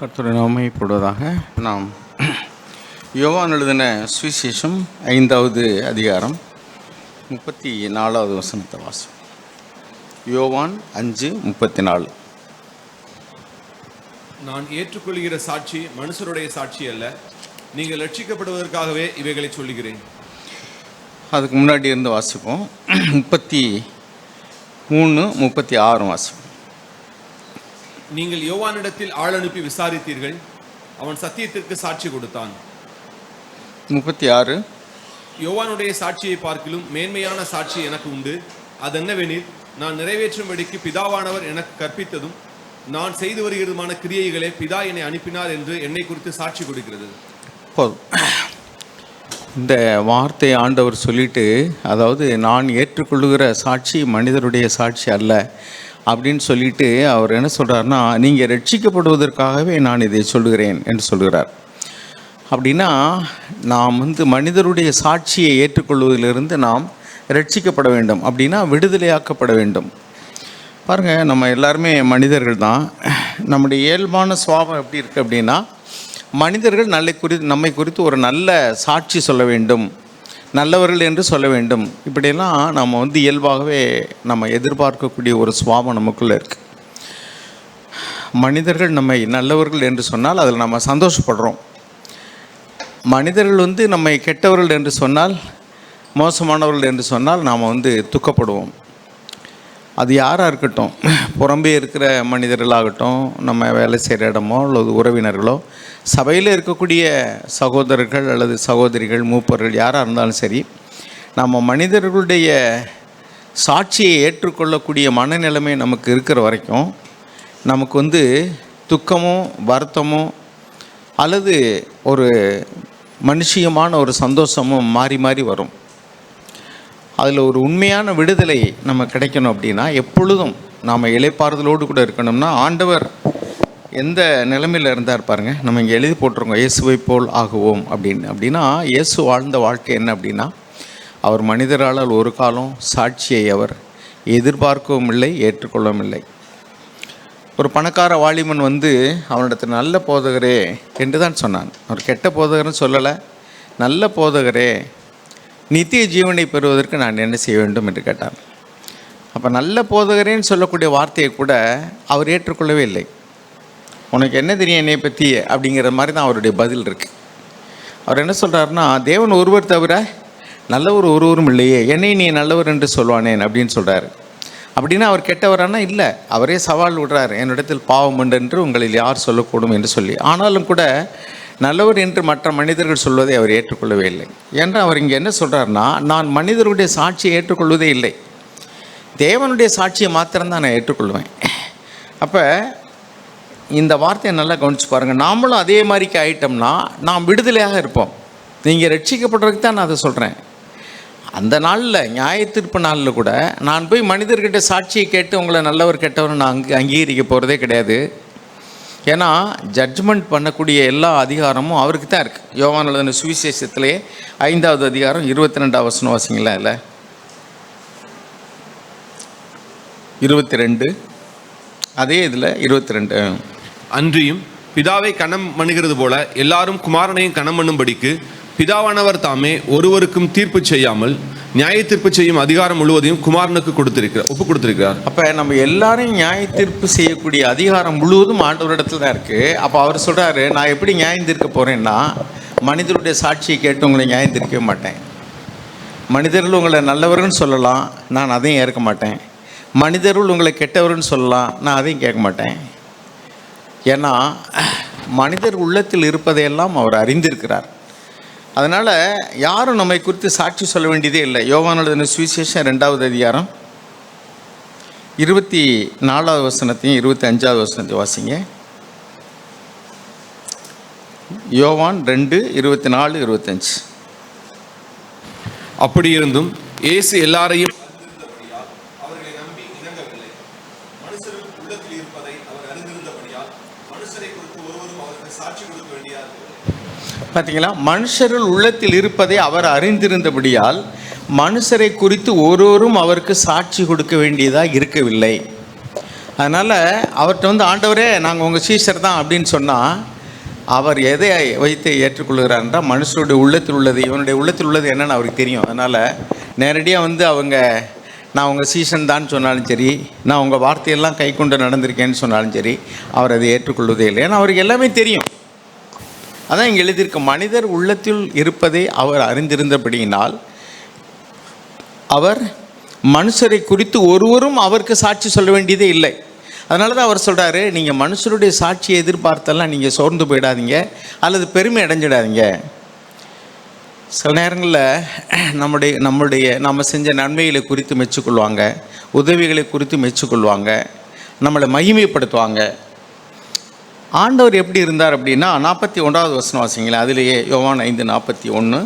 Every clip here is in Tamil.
கர்த்தருடைய நாமப்படுவதாக. நாம் யோவான் எழுதின சுவிசேஷம் 5வது அதிகாரம் 34வது வசனத்தை வாசம். யோவான் 5:34. நான் ஏற்றுக்கொள்கிற சாட்சி மனுஷருடைய சாட்சி அல்ல, நீங்கள் ரட்சிக்கப்படுவதற்காகவே இவைகளை சொல்லுகிறேன். அதுக்கு முன்னாடி இருந்து வாசிப்போம். 33:36 வாசிப்போம். நீங்கள் யோவானிடத்தில் ஆள் அனுப்பி விசாரித்தீர்கள், அவன் சத்தியத்திற்கு சாட்சி கொடுத்தான். 36. யோவானுடைய சாட்சியை பார்க்கிலும் மேன்மையான சாட்சி எனக்கு உண்டு. அதென்னவெனில், நான் நிறைவேற்றும்படிக்கு பிதாவானவர் எனக்கு கற்பித்ததும் நான் செய்து வருகிறதுமான கிரியைகளே பிதா என்னை அனுப்பினார் என்று என்னை குறித்து சாட்சி கொடுக்கிறது. போதும். இந்த வார்த்தை ஆண்டவர் சொல்லிட்டு, அதாவது நான் ஏற்றுக்கொள்ளுகிற சாட்சி மனிதருடைய சாட்சி அல்ல அப்படின்னு சொல்லிட்டு அவர் என்ன சொல்கிறார்னா, நீங்கள் ரட்சிக்கப்படுவதற்காகவே நான் இதை சொல்லுகிறேன் என்று சொல்கிறார். அப்படின்னா நாம் மனிதருடைய சாட்சியை ஏற்றுக்கொள்வதிலிருந்து நாம் ரட்சிக்கப்பட வேண்டும், அப்படின்னா விடுதலையாக்கப்பட வேண்டும். பாருங்கள், நம்ம எல்லாருமே மனிதர்கள் தான். நம்முடைய இயல்பான சுபாவம் எப்படி இருக்குது அப்படின்னா, மனிதர்கள் நம்மை குறித்து ஒரு நல்ல சாட்சி சொல்ல வேண்டும், நல்லவர்கள் என்று சொல்ல வேண்டும். இப்படியெல்லாம் நம்ம இயல்பாகவே நம்ம எதிர்பார்க்கக்கூடிய ஒரு சுபாவம் நமக்குள்ளே இருக்குது. மனிதர்கள் நம்மை நல்லவர்கள் என்று சொன்னால் அதில் நம்ம சந்தோஷப்படுறோம். மனிதர்கள் நம்மை கெட்டவர்கள் என்று சொன்னால், மோசமானவர்கள் என்று சொன்னால் நாம் துக்கப்படுவோம். அது யாராக இருக்கட்டும், புறம்பே இருக்கிற மனிதர்களாகட்டும், நம்ம வேலை செய்கிற இடமோ அல்லது உறவினர்களோ, சபையில் இருக்கக்கூடிய சகோதரர்கள் அல்லது சகோதரிகள், மூப்பர்கள் யாராக இருந்தாலும் சரி, நம்ம மனிதர்களுடைய சாட்சியை ஏற்றுக்கொள்ளக்கூடிய மனநிலைமை நமக்கு இருக்கிற வரைக்கும் நமக்கு துக்கமோ வருத்தமோ அல்லது ஒரு மனுஷியமான ஒரு சந்தோஷமும் மாறி மாறி வரும். அதில் ஒரு உண்மையான விடுதலை நம்ம கிடைக்கணும் அப்படின்னா, எப்பொழுதும் நாம் இளைப்பாறுதலோடு கூட இருக்கணும்னா, ஆண்டவர் எந்த நிலைமையில் இருந்தார் பாருங்க. நம்ம இங்கே எழுதி போட்டிருக்கோம், இயேசுவை போல் ஆகுவோம் அப்படின்னு. அப்படின்னா இயேசு வாழ்ந்த வாழ்க்கை என்ன அப்படின்னா, அவர் மனிதரால் ஒரு காலம் சாட்சியை அவர் எதிர்பார்க்கவும் இல்லை, ஏற்றுக்கொள்ளவும் இல்லை. ஒரு பணக்கார வாலிபன் அவனிடத்தில் நல்ல போதகரே என்று தான் சொன்னான். அவர் கெட்ட போதகர்னு சொல்லலை, நல்ல போதகரே, நித்திய ஜீவனை பெறுவதற்கு நான் என்ன செய்ய வேண்டும் என்று கேட்டார். அப்போ நல்ல போதகரேன்னு சொல்லக்கூடிய வார்த்தையை கூட அவர் ஏற்றுக்கொள்ளவே இல்லை. உனக்கு என்ன தெரியும் என்னை பற்றி அப்படிங்கிற மாதிரி தான் அவருடைய பதில் இருக்குது. அவர் என்ன சொல்கிறாருன்னா, தேவன் ஒருவர் தவிர நல்லவர் ஒருவரும் இல்லையே, என்னை நீ நல்லவர் என்று சொல்வானேன் அப்படின்னு சொல்கிறாரு. அப்படின்னா அவர் கெட்டவரானா இல்லை, அவரே சவால் விடுறார், என்னிடத்தில் பாவம் உண்டு என்று உங்களில் யார் சொல்லக்கூடும் என்று சொல்லி. ஆனாலும் கூட நல்லவர் என்று மற்ற மனிதர்கள் சொல்வதை அவர் ஏற்றுக்கொள்ளவே இல்லை. ஏன்னா அவர் இங்கே என்ன சொல்கிறாருன்னா, நான் மனிதருடைய சாட்சியை ஏற்றுக்கொள்வதே இல்லை, தேவனுடைய சாட்சியை மாத்திரம்தான் நான் ஏற்றுக்கொள்வேன். அப்போ இந்த வார்த்தையை நல்லா கவனித்து பாருங்கள். நாமளும் அதே மாதிரிக்கு ஆகிட்டோம்னா நாம் விடுதலையாக இருப்போம். நீங்கள் ரட்சிக்கப்படுறதுக்கு தான் நான் அதை சொல்கிறேன். அந்த நாளில், நியாயத்தீர்ப்பு நாளில் கூட நான் போய் மனிதர்கிட்ட சாட்சியை கேட்டு உங்களை நல்லவர் கெட்டவர் நான் அங்கீகரிக்க போகிறதே கிடையாது. ஏன்னா ஜட்ஜ்மெண்ட் பண்ணக்கூடிய எல்லா அதிகாரமும் அவருக்கு தான் இருக்குது. யோவான் எழுதின சுவிசேஷத்திலே 5வது அதிகாரம் 22வது வசனம் வாசிங்களா? இல்லை 22, அதே இதில் 22. அன்றியும் பிதாவை கணம் பண்ணுகிறது போல எல்லாரும் குமாரனையும் கணம் பண்ணும்படிக்கு பிதாவானவர் தாமே ஒருவருக்கும் தீர்ப்பு செய்யாமல் நியாய தீர்ப்பு செய்யும் அதிகாரம் முழுவதையும் குமாரனுக்கு ஒப்பு கொடுத்திருக்கிறார். அப்போ நம்ம எல்லாரையும் நியாய தீர்ப்பு செய்யக்கூடிய அதிகாரம் முழுவதும் ஆண்டவரிடத்துல தான் இருக்குது. அப்போ அவர் சொல்கிறாரு, நான் எப்படி நியாயம் தீர்க்க போகிறேன்னா, மனிதருடைய சாட்சியை கேட்டு உங்களை நியாயம் தீர்க்கவே மாட்டேன். மனிதர்கள் உங்களை நல்லவர்கள்னு சொல்லலாம், நான் அதையும் ஏற்க மாட்டேன். மனிதர்கள் உங்களை கெட்டவர்கள்னு சொல்லலாம், நான் அதையும் கேட்க மாட்டேன். ஏன்னா மனிதர் உள்ளத்தில் இருப்பதையெல்லாம் அவர் அறிந்திருக்கிறார். அதனால் யாரும் நம்மை குறித்து சாட்சி சொல்ல வேண்டியதே இல்லை. யோவான் எழுதின சுவிசேஷம் 2வது அதிகாரம் 24வது வசனத்தையும் 25வது வசனத்தையும் வாசிங்க. யோவான் 2:24-25. அப்படி இருந்தும் இயேசு எல்லாரையும் பார்த்தீங்களா, மனுஷர்கள் உள்ளத்தில் இருப்பதை அவர் அறிந்திருந்தபடியால் மனுஷரை குறித்து ஒருவரும் அவருக்கு சாட்சி கொடுக்க வேண்டியதாக இருக்கவில்லை. அதனால் அவர்கிட்ட வந்து ஆண்டவரே நாங்கள் உங்கள் சீஷர் தான் அப்படின்னு சொன்னால் அவர் எதை வைத்து ஏற்றுக்கொள்கிறார் என்றால் மனுஷனுடைய உள்ளத்தில் உள்ளது, இவனுடைய உள்ளத்தில் உள்ளது என்னென்னு அவருக்கு தெரியும். அதனால் நேரடியாக வந்து அவங்க நான் உங்கள் சீசன் தான் சொன்னாலும் சரி, நான் உங்கள் வார்த்தையெல்லாம் கை கொண்டு நடந்திருக்கேன்னு சொன்னாலும் சரி, அவர் அதை ஏற்றுக்கொள்வதே இல்லை. ஏன்னா அவருக்கு எல்லாமே தெரியும். அதான் இங்கே எழுதியிருக்க, மனிதர் உள்ளத்தில் இருப்பதை அவர் அறிந்திருந்தபடியினால் அவர் மனுஷரை குறித்து ஒருவரும் அவருக்கு சாட்சி சொல்ல வேண்டியதே இல்லை. அதனால தான் அவர் சொல்கிறாரு, நீங்கள் மனுஷருடைய சாட்சியை எதிர்பார்த்தெல்லாம் நீங்கள் சோர்ந்து போயிடாதீங்க அல்லது பெருமை அடைஞ்சிடாதீங்க. சில நேரங்களில் நம்ம செஞ்ச நன்மைகளை குறித்து மெச்சுக்கொள்வாங்க, உதவிகளை குறித்து மெச்சுக்கொள்வாங்க, நம்மளை மகிமைப்படுத்துவாங்க. ஆண்டவர் எப்படி இருந்தார் அப்படின்னா 41வது வசனம் வாசிங்களேன். அதிலேயே யோவான் 5:41.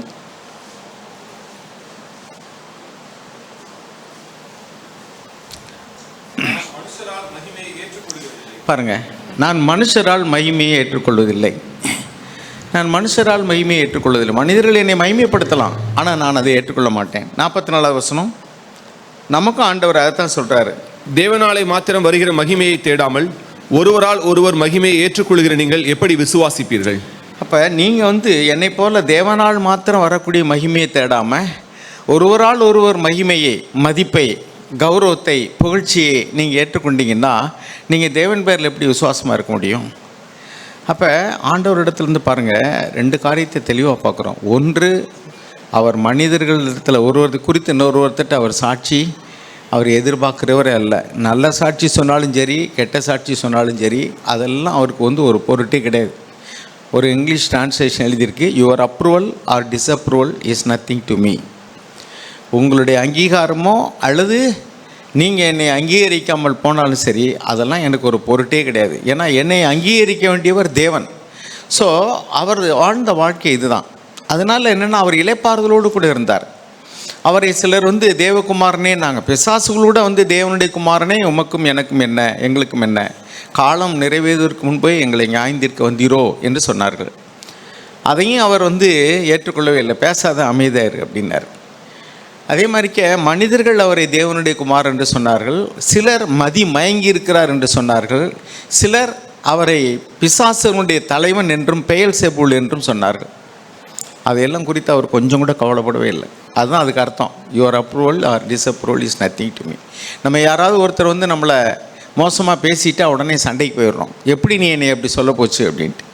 பாருங்க, நான் மனுஷரால் மகிமையை ஏற்றுக்கொள்வதில்லை. நான் மனுஷரால் மகிமையை ஏற்றுக்கொள்வதில்லை. மனிதர்கள் என்னை மகிமைப்படுத்தலாம், ஆனால் நான் அதை ஏற்றுக்கொள்ள மாட்டேன். 44வது வசனம் நமக்கும் ஆண்டவர் அதைத்தான் சொல்கிறாரு. தேவனாலே மாத்திரம் வருகிற மகிமையை தேடாமல் ஒருவரால் ஒருவர் மகிமையை ஏற்றுக்கொள்கிற நீங்கள் எப்படி விசுவாசிப்பீர்கள்? அப்போ நீங்கள் வந்து என்னை போல தேவனால் மாத்திரம் வரக்கூடிய மகிமையை தேடாமல் ஒருவரால் ஒருவர் மகிமையை, மதிப்பை, கௌரவத்தை, புகழ்ச்சியை நீங்கள் ஏற்றுக்கொண்டீங்கன்னா நீங்கள் தேவன் பேரில் எப்படி விசுவாசமாக இருக்க முடியும்? அப்போ ஆண்டவரிடத்துலேருந்து பாருங்கள், 2 காரியத்தை தெளிவாக பார்க்குறோம். ஒன்று, அவர் மனிதர்களிடத்தில் ஒருவர் குறித்து இன்னொருவர்கிட்ட அவர் சாட்சி அவர் எதிர்பார்க்குறவரே அல்ல. நல்ல சாட்சி சொன்னாலும் சரி, கெட்ட சாட்சி சொன்னாலும் சரி, அதெல்லாம் அவருக்கு வந்து ஒரு பொருட்டே கிடையாது. ஒரு இங்கிலீஷ் டிரான்ஸ்லேஷன் எழுதியிருக்கு, your approval or disapproval is nothing to me. உங்களுடைய அங்கீகாரமோ அல்லது நீங்கள் என்னை அங்கீகரிக்காமல் போனாலும் சரி, அதெல்லாம் எனக்கு ஒரு பொருட்டே கிடையாது. ஏன்னா என்னை அங்கீகரிக்க வேண்டியவர் தேவன். ஸோ அவர் வாழ்ந்த வாழ்க்கை இதுதான். அதனால் என்னென்னா, அவர் இளைப்பாறுதலோடு கூட இருந்தார். அவரை சிலர் வந்து தேவகுமாரனே, நாங்கள் பிசாசுகளோட வந்து தேவனுடைய குமாரனே, உமக்கும் எனக்கும் என்ன, எங்களுக்கும் என்ன, காலம் நிறைவேறுவதற்கு முன்பே எங்களை நியாயந்திருக்க வந்தீரோ என்று சொன்னார்கள். அதையும் அவர் வந்து ஏற்றுக்கொள்ளவே இல்லை. பேசாத அமைதியார் அப்படின்னார். அதே மாதிரிக்க மனிதர்கள் அவரை தேவனுடைய குமார் என்று சொன்னார்கள். சிலர் மயங்கி இருக்கிறார் என்று சொன்னார்கள். சிலர் அவரை பிசாசனுடைய தலைவன் என்றும் பெயல்செபூல் என்றும் சொன்னார்கள். அதையெல்லாம் குறித்து அவர் கொஞ்சம் கூட கவலைப்படவே இல்லை. அதுதான் அதுக்கு அர்த்தம், your approval or disapproval is nothing to me. நம்ம யாராவது ஒருத்தர் வந்து நம்மளை மோசமாக பேசிட்டா உடனே சண்டைக்கு போயிடுறோம். எப்படி நீ என்னை அப்படி சொல்ல போச்சு அப்படின்ட்டு.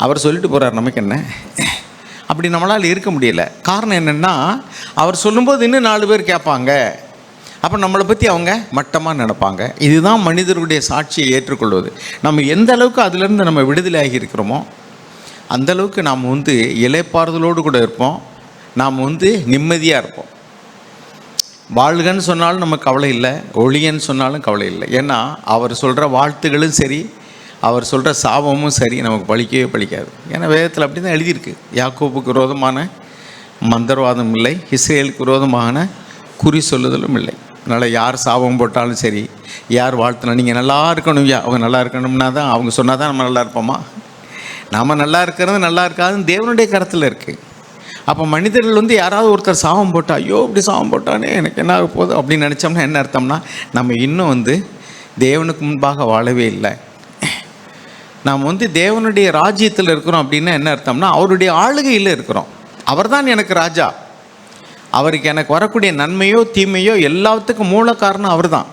அவர் சொல்லிட்டு போகிறார், நமக்கு என்ன. அப்படி நம்மளால் இருக்க முடியல. காரணம் என்னென்னா, அவர் சொல்லும்போது இன்னும் 4 பேர் கேட்பாங்க. அப்போ நம்மளை பற்றி அவங்க மட்டமாக நினைப்பாங்க. இதுதான் மனிதர்களுடைய சாட்சியை ஏற்றுக்கொள்வது. நம்ம எந்த அளவுக்கு அதிலிருந்து நம்ம விடுதலை ஆகி இருக்கிறோமோ அந்தளவுக்கு நாம் வந்து இளைப்பாறுதலோடு கூட இருப்போம். நாம் வந்து நிம்மதியாக இருப்போம். வாழ்கன்னு சொன்னாலும் நமக்கு கவலை இல்லை, ஒளியன்னு சொன்னாலும் கவலை இல்லை. ஏன்னா அவர் சொல்கிற வாழ்த்துகளும் சரி, அவர் சொல்கிற சாபமும் சரி நமக்கு பலிக்கவே பலிக்காது. ஏன்னா வேதத்தில் அப்படி தான் எழுதியிருக்கு. யாக்கோபுக்கு விரோதமான மந்திரவாதம் இல்லை, இஸ்ரேலுக்கு விரோதமான குறி சொல்லுதலும் இல்லை. அதனால் யார் சாபம் போட்டாலும் சரி, யார் வாழ்த்தினா நீங்கள் நல்லா இருக்கணும், அவங்க நல்லா இருக்கணும்னா தான், அவங்க சொன்னால் தான் நம்ம நல்லா இருப்போமா? நாம் நல்லா இருக்கிறது நல்லா இருக்காதுன்னு தேவனுடைய கருத்தில் இருக்குது. அப்போ மனிதர்கள் வந்து யாராவது ஒருத்தர் சாபம் போட்டால், ஐயோ இப்படி சாபம் போட்டானே எனக்கு என்ன ஆக போகுது அப்படின்னு நினச்சோம்னா என்ன அர்த்தம்னா, நம்ம இன்னும் வந்து தேவனுக்கு முன்பாக வாழவே இல்லை. நாம் வந்து தேவனுடைய ராஜ்யத்தில் இருக்கிறோம் அப்படின்னா என்ன அர்த்தம்னா, அவருடைய ஆளுகையில் இருக்கிறோம். அவர் தான் எனக்கு ராஜா. அவருக்கு எனக்கு வரக்கூடிய நன்மையோ தீமையோ எல்லாத்துக்கும் மூல காரணம் அவர் தான்.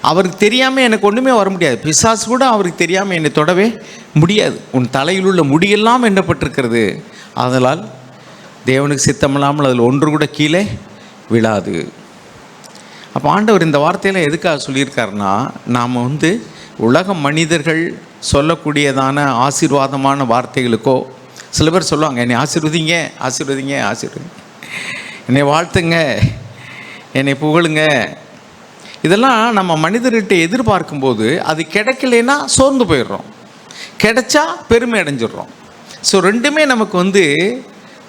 அவருக்கு தெரியாமல் எனக்கு ஒன்றுமே வர முடியாது. பிசாசு கூட அவருக்கு தெரியாமல் என்னை தொடவே முடியாது. உன் தலையில் உள்ள முடியெல்லாம் எண்ணப்பட்டிருக்கிறது, அதனால் தேவனுக்கு சித்தமில்லாமல் அதில் ஒன்று கூட கீழே விழாது. அப்போ ஆண்டவர் இந்த வார்த்தையெல்லாம் எதுக்காக சொல்லியிருக்காருன்னா, நாம் வந்து உலக மனிதர்கள் சொல்லக்கூடியதான ஆசீர்வாதமான வார்த்தைகளுக்கோ, சில பேர் சொல்லுவாங்க என்னை ஆசீர்வதிங்க ஆசீர்வதிங்க ஆசீர்வதிங்க, என்னை வாழ்த்துங்க, என்னை புகழுங்க. இதெல்லாம் நம்ம மனிதர்கிட்ட எதிர்பார்க்கும்போது அது கிடைக்கலைன்னா சோர்ந்து போயிடுறோம், கிடைச்சா பெருமை அடைஞ்சிடுறோம். ஸோ ரெண்டுமே நமக்கு வந்து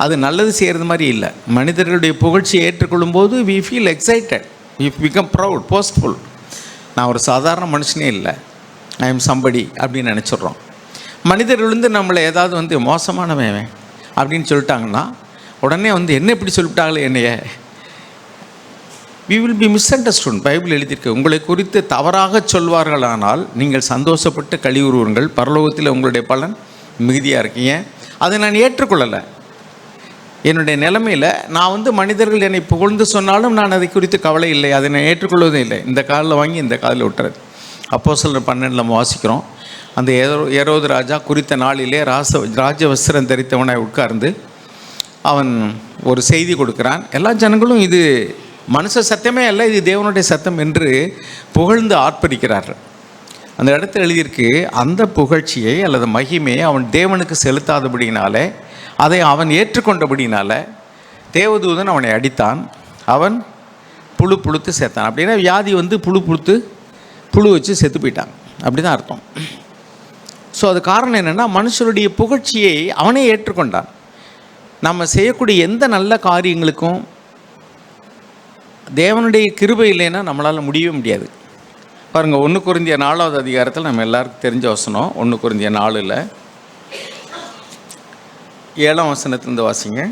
அது நல்லது செய்கிறது மாதிரி இல்லை. மனிதர்களுடைய புகழ்ச்சியை ஏற்றுக்கொள்ளும் போது we feel excited, we become proud, boastful. நான் ஒரு சாதாரண மனுஷனே இல்லை, ஐ எம் சம்படி அப்படின்னு நினச்சிட்றோம். மனிதர்கள் வந்து நம்மளை ஏதாவது வந்து மோசமானவன் அப்படின்னு சொல்லிட்டாங்கன்னா உடனே வந்து என்ன இப்படி சொல்லிவிட்டாங்களே என்னைய we will be misunderstood. Bible எழுதியிருக்கு, உங்களை குறித்து தவறாக சொல்வார்களானால் நீங்கள் சந்தோஷப்பட்டு கழிவுறுவீர்கள், பரலோகத்தில் உங்களுடைய பலன் மிகுதியாக இருக்கீங்க. அதை நான் ஏற்றுக்கொள்ளலை. என்னுடைய நிலைமையில் நான் மனிதர்கள் என்னை புகழ்ந்து சொன்னாலும் நான் அதை குறித்து கவலை இல்லை, அதை நான் ஏற்றுக்கொள்வதும் இல்லை. இந்த காலில் வாங்கி இந்த காலில் விட்டுறது. அப்போஸ்தலர் 12 நம்ம வாசிக்கிறோம். அந்த ஏரோது ராஜா குறித்த நாளிலே ராஜ வஸ்திரம் தரித்தவனாய் உட்கார்ந்து அவன் ஒரு செய்தி கொடுக்குறான். எல்லா ஜனங்களும் இது மனுஷ சத்தமே அல்ல, இது தேவனுடைய சத்தம் என்று புகழ்ந்து ஆர்ப்பரிக்கிறார்கள். அந்த இடத்துல எழுதியிருக்கு, அந்த புகழ்ச்சியை அல்லது மகிமையை அவன் தேவனுக்கு செலுத்தாதபடினாலே, அதை அவன் ஏற்றுக்கொண்டபடினால தேவதூதன் அவனை அடித்தான், அவன் புழுத்து செத்தான். அப்படின்னா வியாதி புழு வச்சு செத்து போயிட்டான், அப்படி தான் அர்த்தம். ஸோ அது காரணம் என்னென்னா, மனுஷருடைய புகழ்ச்சியை அவனே ஏற்றுக்கொண்டான். நம்ம செய்யக்கூடிய எந்த நல்ல காரியங்களுக்கும் தேவனுடைய கிருபை இல்லைன்னா நம்மளால் முடியவே முடியாது. பாருங்கள், 1 கொரிந்தியர் 4வது அதிகாரத்தில் நம்ம எல்லாருக்கும் தெரிஞ்ச வசனம். 1 கொரிந்தியர் 4ல் 7ஆம் வசனத்திலிருந்து வாசிங்க.